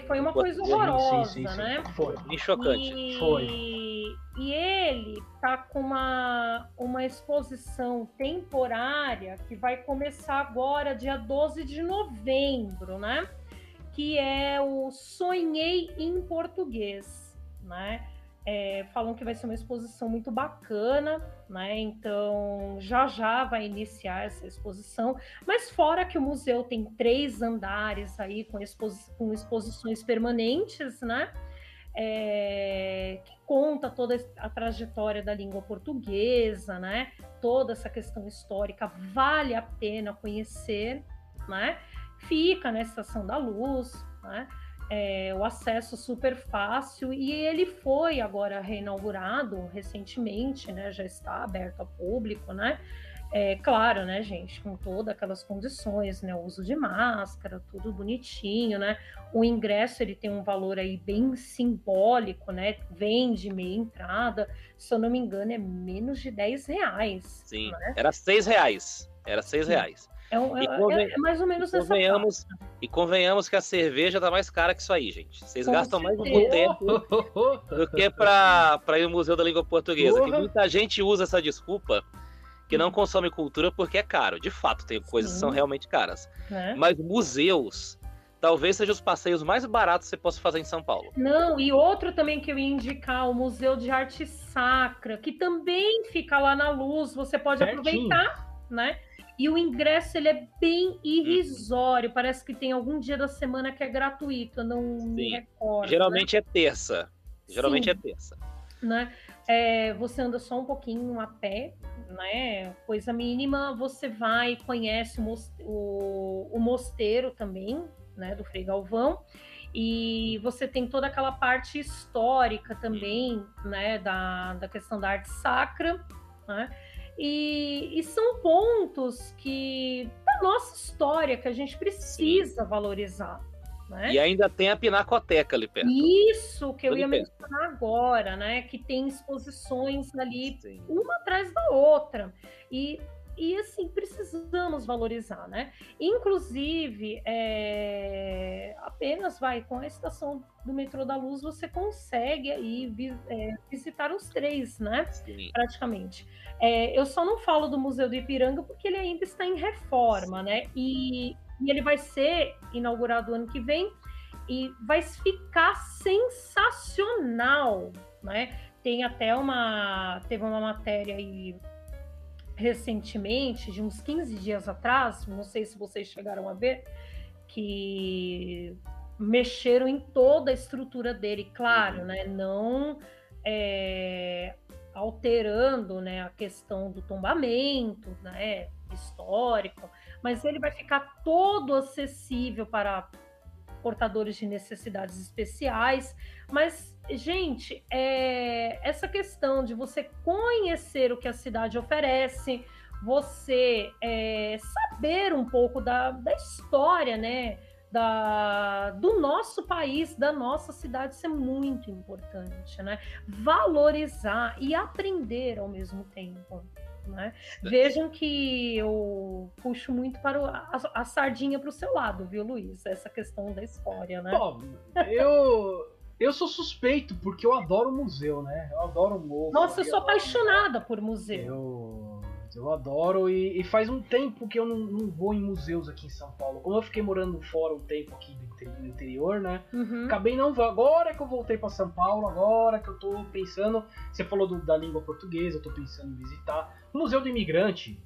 Foi uma coisa horrorosa, né? Foi bem chocante. E ele tá com uma exposição temporária que vai começar agora, dia 12 de novembro, né? Que é o Sonhei em Português, né? Falam que vai ser uma exposição muito bacana, né? Então já vai iniciar essa exposição, mas fora que o museu tem 3 andares aí com exposições permanentes, né? Que conta toda a trajetória da língua portuguesa, né? Toda essa questão histórica vale a pena conhecer, né? Fica na Estação da Luz, né? O acesso super fácil, e ele foi agora reinaugurado recentemente, né? Já está aberto ao público, né? Claro, né, gente, com todas aquelas condições, né? O uso de máscara, tudo bonitinho, né? O ingresso, ele tem um valor aí bem simbólico, né? Vende meia entrada, se eu não me engano, é menos de R$10. Sim, né? Era R$6. Era R$6. É mais ou menos essa faixa. E convenhamos que a cerveja tá mais cara que isso aí, gente. Vocês gastam mais no boteco do que para ir no Museu da Língua Portuguesa. Que muita gente usa essa desculpa que não consome cultura porque é caro. De fato, tem coisas que são realmente caras. Mas museus talvez sejam os passeios mais baratos que você possa fazer em São Paulo. Não, e outro também que eu ia indicar, o Museu de Arte Sacra, que também fica lá na Luz. Você pode aproveitar, né? E o ingresso, ele é bem irrisório. Parece que tem algum dia da semana que é gratuito. Eu não me recordo. Geralmente, né? É terça. Né? Você anda só um pouquinho a pé, né? Coisa mínima. Você vai, conhece o mosteiro também, né? Do Frei Galvão. E você tem toda aquela parte histórica também, né? Da questão da arte sacra, né? E são pontos da nossa história que a gente precisa valorizar. Né? E ainda tem a Pinacoteca ali perto. Isso que eu ia mencionar agora, né? Que tem exposições ali, uma atrás da outra. E assim, precisamos valorizar, né? Inclusive, apenas com a estação do metrô da Luz, você consegue aí visitar os 3, né? Sim. Praticamente. Eu só não falo do Museu do Ipiranga porque ele ainda está em reforma, né? E ele vai ser inaugurado ano que vem e vai ficar sensacional, né? Teve uma matéria aí recentemente, de uns 15 dias atrás, não sei se vocês chegaram a ver, que mexeram em toda a estrutura dele, claro, né? Não alterando, né, a questão do tombamento, né, histórico, mas ele vai ficar todo acessível para portadores de necessidades especiais. Mas, gente, essa questão de você conhecer o que a cidade oferece, você saber um pouco da história, né, do nosso país, da nossa cidade, isso é muito importante, né? Valorizar e aprender ao mesmo tempo, né? Vejam que eu puxo muito para a sardinha para o seu lado, viu, Luiz? Essa questão da história, né? Bom, eu sou suspeito, porque eu adoro museu, né? Eu adoro museu. Nossa, eu sou apaixonada por museu. Eu adoro e faz um tempo que eu não vou em museus aqui em São Paulo. Como eu fiquei morando fora um tempo aqui no interior, né? Acabei não vou. Agora que eu voltei para São Paulo, agora que eu tô pensando. Você falou da língua portuguesa, eu tô pensando em visitar o Museu do Imigrante.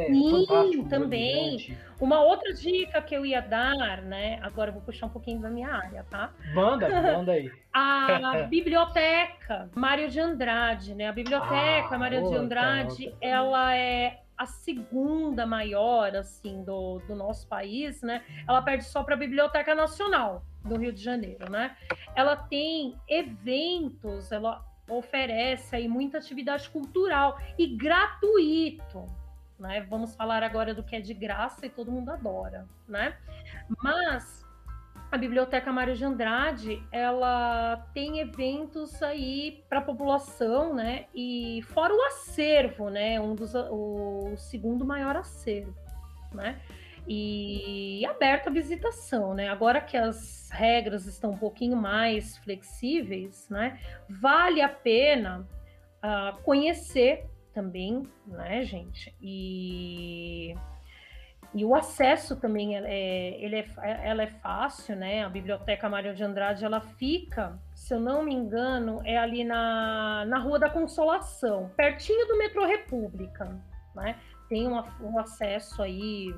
Sim, também. Uma outra dica que eu ia dar, né? Agora eu vou puxar um pouquinho da minha área, tá? Manda aí. A Biblioteca Mário de Andrade, né? A Biblioteca Mário de Andrade, ela é a segunda maior, assim, do nosso país, né? Ela perde só para a Biblioteca Nacional do Rio de Janeiro, né? Ela tem eventos, ela oferece aí muita atividade cultural e gratuito. Né? Vamos falar agora do que é de graça e todo mundo adora, né? Mas a Biblioteca Mário de Andrade, ela tem eventos aí para a população, né? E fora o acervo, né? O segundo maior acervo, né? E aberto à visitação, né? Agora que as regras estão um pouquinho mais flexíveis, né? Vale a pena conhecer também, né, gente? E o acesso também ela é fácil, né? A Biblioteca Mário de Andrade, ela fica, se eu não me engano, é ali na Rua da Consolação, pertinho do metrô República, né? Tem um acesso aí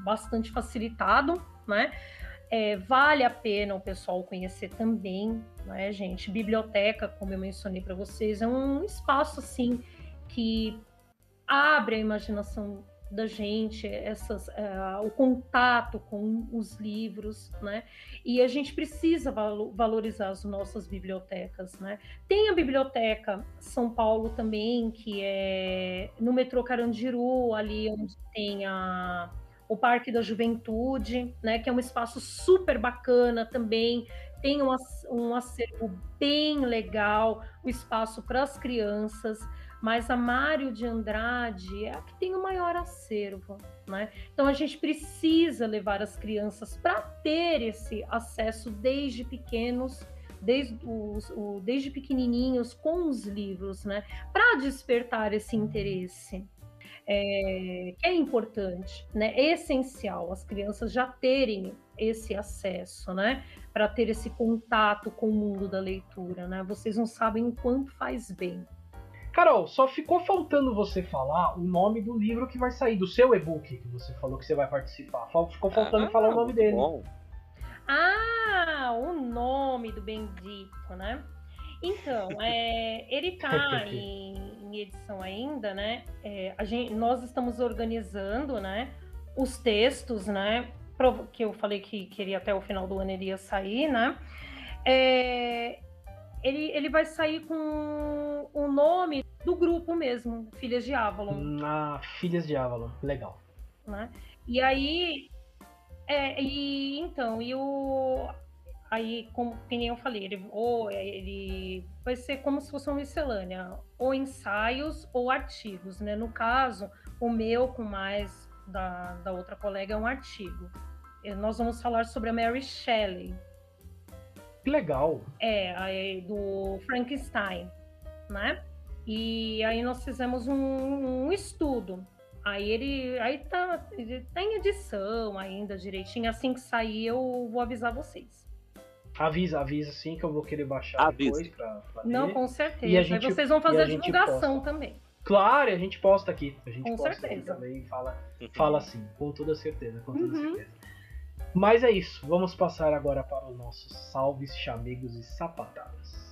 bastante facilitado, né? Vale a pena o pessoal conhecer também, né, gente? Biblioteca, como eu mencionei para vocês, é um espaço assim que abre a imaginação da gente, o contato com os livros, né? E a gente precisa valorizar as nossas bibliotecas, né? Tem a Biblioteca São Paulo também, que é no metrô Carandiru, ali onde tem o Parque da Juventude, né? Que é um espaço super bacana também. Tem um acervo bem legal, um espaço para as crianças. Mas a Mário de Andrade é a que tem o maior acervo, né? Então a gente precisa levar as crianças para ter esse acesso desde pequenos, desde pequenininhos com os livros, né? Para despertar esse interesse. Que é importante, né? É essencial as crianças já terem esse acesso, né? Para ter esse contato com o mundo da leitura, né? Vocês não sabem o quanto faz bem. Carol, só ficou faltando você falar o nome do livro que vai sair, do seu e-book, que você falou que você vai participar. Ficou faltando falar o nome dele. Bom. O nome do bendito, né? Então, ele tá em edição ainda, né? Nós estamos organizando, né, os textos, né? Que eu falei que queria até o final do ano ele ia sair, né? Ele vai sair com o nome do grupo mesmo, Filhas de Avalon. Filhas de Avalon, legal. Né? E aí, aí, como eu falei, ele vai ser como se fosse uma miscelânea, ou ensaios ou artigos, né? No caso, o meu com mais da outra colega é um artigo. Nós vamos falar sobre a Mary Shelley. Que legal. Do Frankenstein, né? E aí nós fizemos um estudo. Aí tá em edição ainda direitinho. Assim que sair, eu vou avisar vocês. Avisa sim, que eu vou querer baixar depois pra ler. Não, com certeza. Aí vocês vão fazer a divulgação também. Claro, a gente posta aqui. Com certeza. Também fala assim, com toda certeza, Mas é isso, vamos passar agora para os nossos salves, chamegos e sapatadas.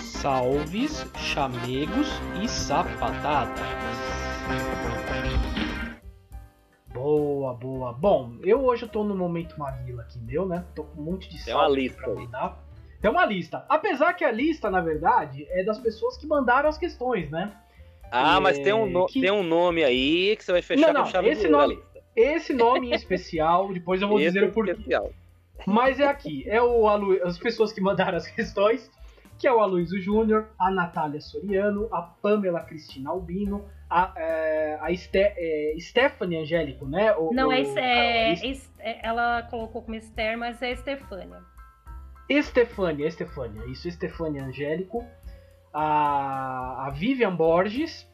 Salves, chamegos e sapatadas. Boa. Bom, hoje eu tô no momento Maguila aqui, né? Tô com um monte de salve pra mandar. Tem uma lista. Apesar que a lista, na verdade, é das pessoas que mandaram as questões, né? Mas tem um nome aí que você vai fechar com chave de ouro na lista. Esse nome em especial, depois eu vou dizer o porquê. Especial. Mas é aqui, as pessoas que mandaram as questões, que é o Aloysio Júnior, a Natália Soriano, a Pamela Cristina Albino, a Stephanie Angélico, né? Ela colocou como Esther, mas é Estefânia. Estefânia, isso, Estefânia Angélico, a Vivian Borges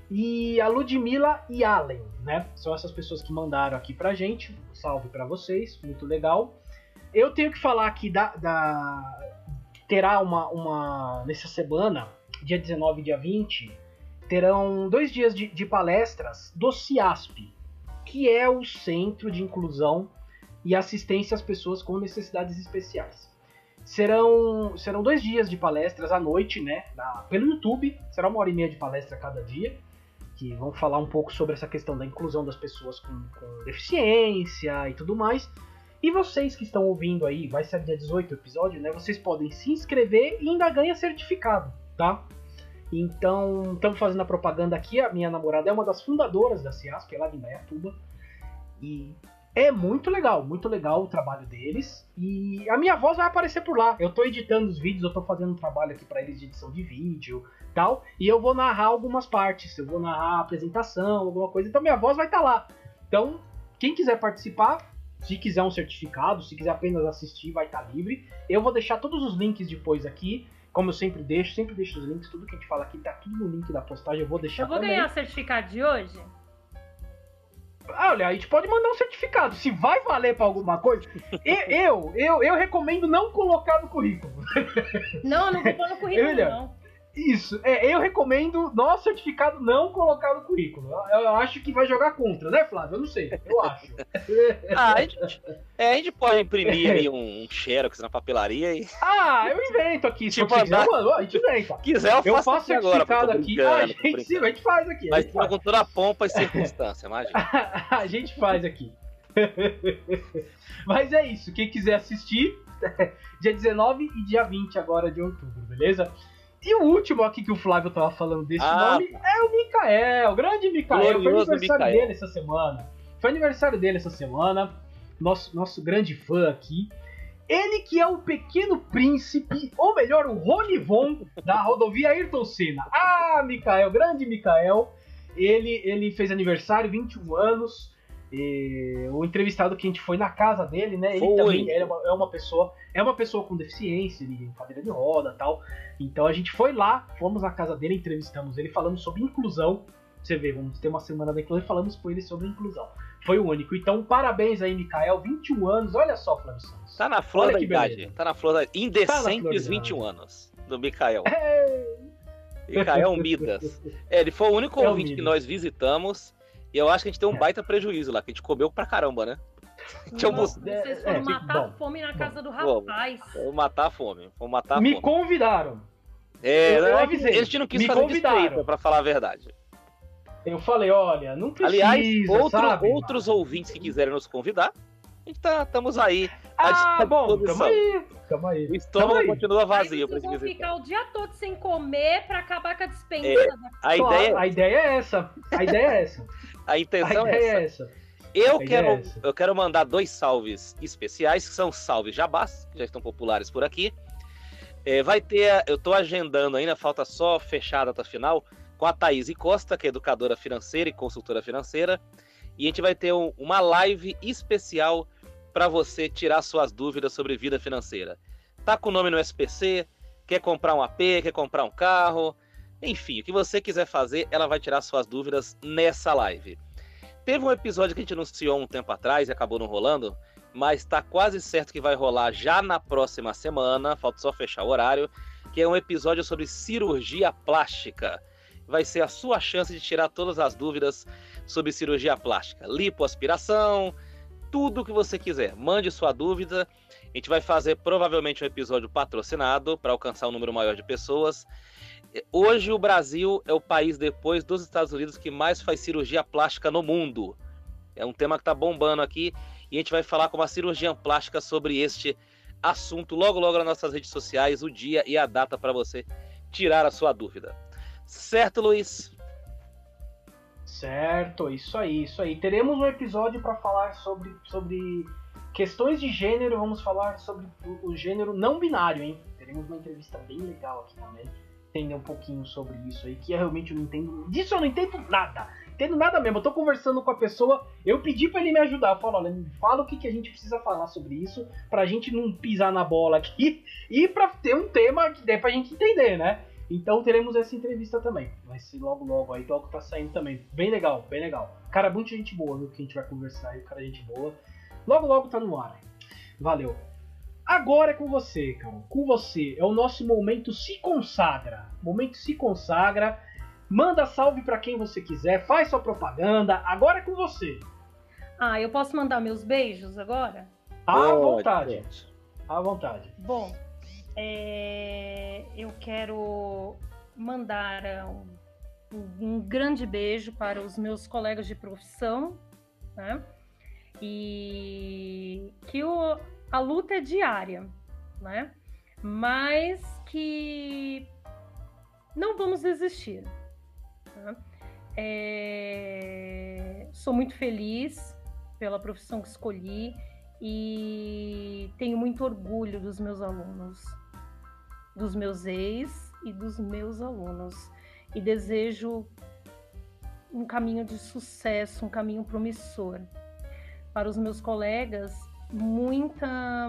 e a Ludmila e Allen, né? São essas pessoas que mandaram aqui pra gente. Salve pra vocês, muito legal. Eu tenho que falar aqui terá nessa semana, dia 19 e dia 20, terão 2 dias de palestras do CIASP, que é o Centro de Inclusão e Assistência às Pessoas com Necessidades Especiais. Serão 2 dias de palestras à noite, né, pelo YouTube. Será 1h30 de palestra cada dia, que vão falar um pouco sobre essa questão da inclusão das pessoas com deficiência e tudo mais. E vocês que estão ouvindo aí, vai ser dia 18 o episódio, né? Vocês podem se inscrever e ainda ganha certificado, tá? Então, estamos fazendo a propaganda aqui. A minha namorada é uma das fundadoras da CIASP, lá de Indaiatuba. E é muito legal o trabalho deles. E a minha voz vai aparecer por lá. Eu tô editando os vídeos, eu tô fazendo um trabalho aqui para eles de edição de vídeo e tal. E eu vou narrar algumas partes, eu vou narrar a apresentação, alguma coisa. Então minha voz vai estar lá. Então, quem quiser participar, se quiser um certificado, se quiser apenas assistir, vai estar livre. Eu vou deixar todos os links depois aqui. Como eu sempre deixo os links, tudo que a gente fala aqui tá tudo no link da postagem, eu vou deixar também. Eu vou ganhar o certificado de hoje? Olha, a gente pode mandar um certificado. Se vai valer pra alguma coisa, eu recomendo não colocar no currículo. Não, eu não vou pôr no currículo, não. Isso, eu recomendo nosso certificado não colocar no currículo. Eu acho que vai jogar contra, né, Flávio? Eu não sei, eu acho. A gente pode imprimir aí um xerox na papelaria e... eu invento aqui. Se tipo, quiser, a gente inventa. Quiser, eu faço certificado agora. Aqui. A gente faz aqui. Mas com toda a pompa e circunstância, imagina. A gente faz aqui. Mas é isso, quem quiser assistir, dia 19 e dia 20 agora de outubro, beleza? E o último aqui que o Flávio tava falando desse nome é o Mikael, o grande Mikael. Foi aniversário dele essa semana. Nosso grande fã aqui. Ele que é o pequeno príncipe, ou melhor, o Ronivon da rodovia Ayrton Senna. Mikael, grande Mikael. Ele fez aniversário, 21 anos. O entrevistado que a gente foi na casa dele, né? Ele também é uma pessoa com deficiência, ele tem cadeira de roda e tal. Então a gente foi lá, fomos na casa dele, entrevistamos ele, falamos sobre inclusão. Você vê, vamos ter uma semana da inclusão e falamos com ele sobre inclusão. Foi o único. Então, parabéns aí, Mikael, 21 anos. Olha só, Flávio Santos. Tá na flor da idade. Tá na flor da indecentes 21 anos do Mikael. Mikael Midas. Ele foi o único ouvinte que nós visitamos. E eu acho que a gente tem um baita prejuízo lá, que a gente comeu pra caramba, né? Vocês foram matar a fome na casa do rapaz. Vamos matar a fome. Me convidaram. Eu avisei. Eles não quis fazer despeito, pra falar a verdade. Eu falei, olha, não precisa, aliás, outros ouvintes que quiserem nos convidar, a gente estamos aí. Tamo aí. O estômago continua vazio. Vocês vão ficar o dia todo sem comer pra acabar com a dispensa. A ideia é essa. A intenção é essa. Eu quero mandar 2 salves especiais, que são salves jabás, que já estão populares por aqui. Eu tô agendando ainda, falta só fechar a data final, com a Thaís Costa, que é educadora financeira e consultora financeira. E a gente vai ter uma live especial para você tirar suas dúvidas sobre vida financeira. Tá com o nome no SPC, quer comprar um AP, quer comprar um carro, enfim, o que você quiser fazer, ela vai tirar suas dúvidas nessa live. Teve um episódio que a gente anunciou um tempo atrás e acabou não rolando, mas tá quase certo que vai rolar já na próxima semana, falta só fechar o horário, que é um episódio sobre cirurgia plástica. Vai ser a sua chance de tirar todas as dúvidas sobre cirurgia plástica, lipoaspiração, tudo que você quiser. Mande sua dúvida, a gente vai fazer provavelmente um episódio patrocinado para alcançar um número maior de pessoas. Hoje o Brasil é o país depois dos Estados Unidos que mais faz cirurgia plástica no mundo. É um tema que está bombando aqui e a gente vai falar com uma cirurgiã plástica sobre este assunto logo nas nossas redes sociais, o dia e a data para você tirar a sua dúvida. Certo, Luiz? Certo, isso aí, isso aí. Teremos um episódio para falar sobre questões de gênero, vamos falar sobre o gênero não binário, hein? Teremos uma entrevista bem legal aqui também, entender um pouquinho sobre isso aí, que eu realmente não entendo, disso eu não entendo nada. Entendo nada mesmo, eu tô conversando com a pessoa, eu pedi pra ele me ajudar, eu falo, olha, me fala o que a gente precisa falar sobre isso, pra gente não pisar na bola aqui, e pra ter um tema que dê pra gente entender, né? Então teremos essa entrevista também, vai ser logo aí, logo tá saindo também, bem legal, bem legal. Cara, muita gente boa, viu, que a gente vai conversar aí, cara, gente boa. Logo tá no ar, valeu. Agora é com você, cara, com você, é o nosso momento Se Consagra, manda salve pra quem você quiser, faz sua propaganda, agora é com você. Eu posso mandar meus beijos agora? À vontade. À vontade. Bom, eu quero mandar um grande beijo para os meus colegas de profissão, né? E que a luta é diária, né? Mas que não vamos desistir. Sou muito feliz pela profissão que escolhi e tenho muito orgulho dos meus alunos, dos meus ex e dos meus alunos, e desejo um caminho de sucesso, um caminho promissor. Para os meus colegas, muita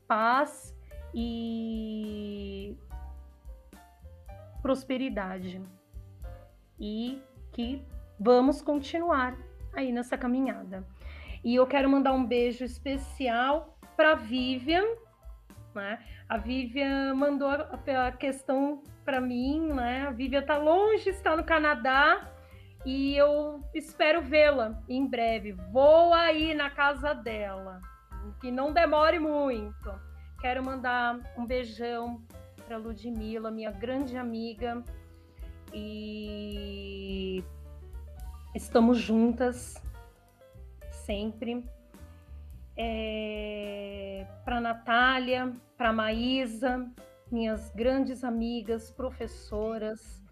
paz e prosperidade. E que vamos continuar aí nessa caminhada. E eu quero mandar um beijo especial para a Vivian, né? A Vivian mandou a questão para mim, né? A Vivian está longe, está no Canadá, e eu espero vê-la em breve. Vou aí na casa dela, que não demore muito. Quero mandar um beijão para Ludmila, minha grande amiga, e estamos juntas sempre. Para Natália, para Maísa, minhas grandes amigas, professoras,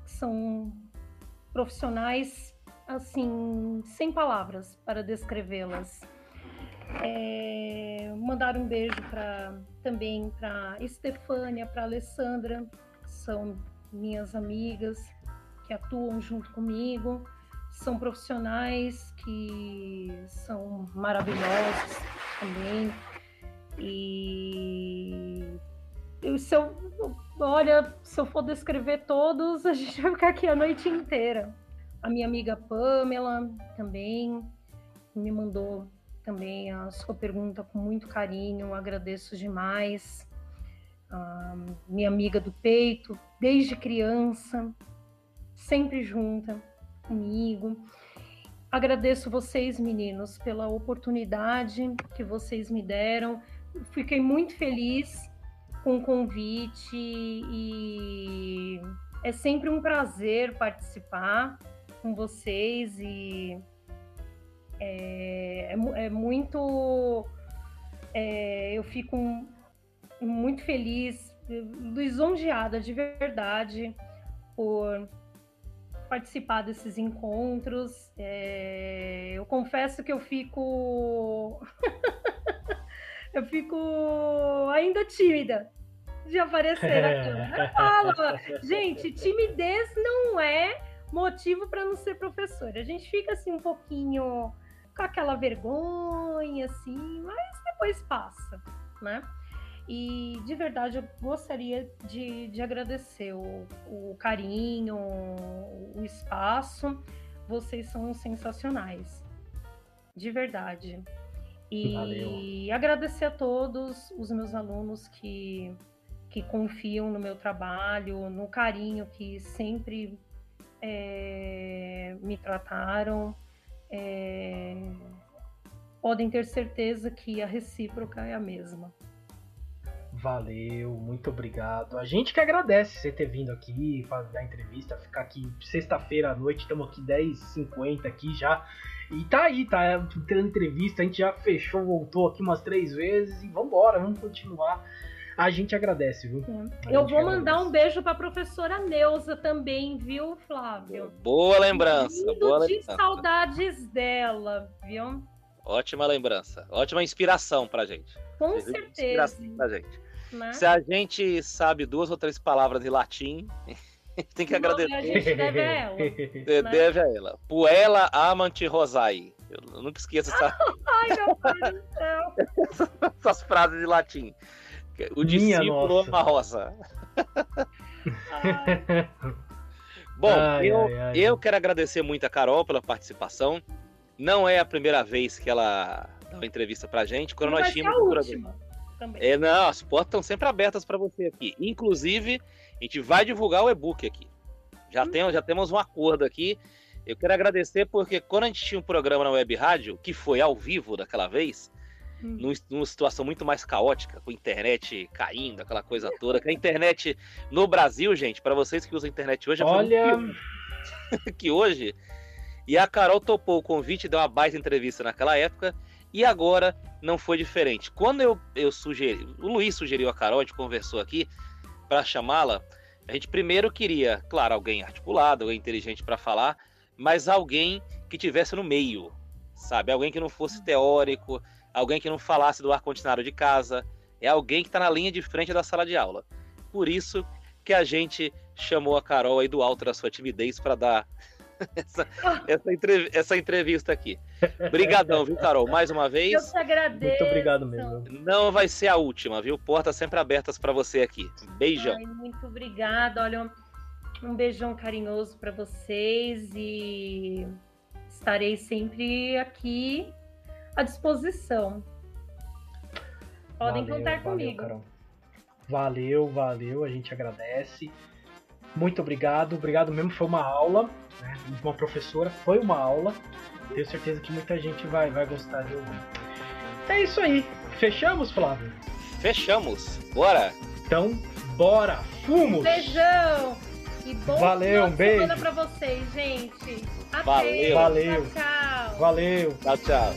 que são profissionais assim, sem palavras para descrevê-las. Mandar um beijo também para Estefânia, para Alessandra, que são minhas amigas que atuam junto comigo, são profissionais que são maravilhosos também. E se eu for descrever todos, a gente vai ficar aqui a noite inteira. A minha amiga Pamela também me mandou também a sua pergunta com muito carinho, agradeço demais. Minha amiga do peito, desde criança, sempre junta comigo. Agradeço vocês, meninos, pela oportunidade que vocês me deram. Fiquei muito feliz com o convite e é sempre um prazer participar com vocês e muito... eu fico muito feliz, lisonjeada de verdade por participar desses encontros. Eu confesso que eu fico ainda tímida de aparecer na câmera. Eu falo, gente, timidez não é motivo para não ser professora. A gente fica assim um pouquinho com aquela vergonha, assim, mas depois passa, né? E de verdade eu gostaria de agradecer o carinho, o espaço. Vocês são sensacionais, de verdade. E valeu. Agradecer a todos os meus alunos que confiam no meu trabalho, no carinho que sempre me trataram. Podem ter certeza que a recíproca é a mesma. Valeu, muito obrigado. A gente que agradece você ter vindo aqui, fazer a entrevista, ficar aqui sexta-feira à noite, estamos aqui 10h50 aqui já. E tá tendo entrevista, a gente já fechou, voltou aqui umas 3 vezes e vamos continuar. A gente agradece, viu? Eu vou mandar um beijo para a professora Neuza também, viu, Flávio? Boa lembrança, boa De lembrança. saudades dela, viu? Ótima lembrança, ótima inspiração pra gente. Com Serviu de certeza. inspiração pra gente. Né? Se a gente sabe 2 ou 3 palavras em latim, a gente tem que agradecer. A gente deve a ela. Você deve a ela. Puella amante rosai. Eu nunca esqueço Ai, meu pai do céu. essas frases de latim. O Minha discípulo nossa. ama a rosa. Ai, Bom, Ai, eu quero agradecer muito a Carol pela participação. Não é a primeira vez que ela dá uma entrevista pra gente. Quando não nós vai ser tínhamos a um programa. última também. Não, as portas estão sempre abertas para você aqui. Inclusive, a gente vai divulgar o e-book aqui. Já temos um acordo aqui. Eu quero agradecer porque quando a gente tinha um programa na Web Rádio, que foi ao vivo daquela vez, numa situação muito mais caótica, com a internet caindo, aquela coisa toda, que a internet no Brasil, gente, para vocês que usam a internet hoje, Olha, que hoje, e a Carol topou o convite, deu uma baita entrevista naquela época, e agora não foi diferente. Quando eu sugeri, o Luiz sugeriu a Carol, a gente conversou aqui para chamá-la, a gente primeiro queria, claro, alguém articulado, alguém inteligente para falar, mas alguém que tivesse no meio, sabe? Alguém que não fosse teórico, alguém que não falasse do ar-condicionado de casa, é alguém que está na linha de frente da sala de aula. Por isso que a gente chamou a Carol aí do alto da sua timidez para dar essa entrevista aqui. Obrigadão, viu, Carol? Mais uma vez. Eu te agradeço. muito obrigado mesmo. Não vai ser a última, viu? Portas sempre abertas para você aqui. Beijão. Ai, muito obrigada. Olha, um beijão carinhoso para vocês e estarei sempre aqui à disposição. Podem contar comigo. Carol. Valeu, a gente agradece. Muito obrigado mesmo, foi uma aula, né, de uma professora, foi uma aula. Tenho certeza que muita gente vai gostar de ouvir. É isso aí, fechamos, Flávio? Fechamos, bora! Então, bora, fumos! Beijão! E bom Valeu, final de beijo. semana pra vocês, gente. Até. Valeu. Valeu. Tchau. Valeu! Tchau, tchau.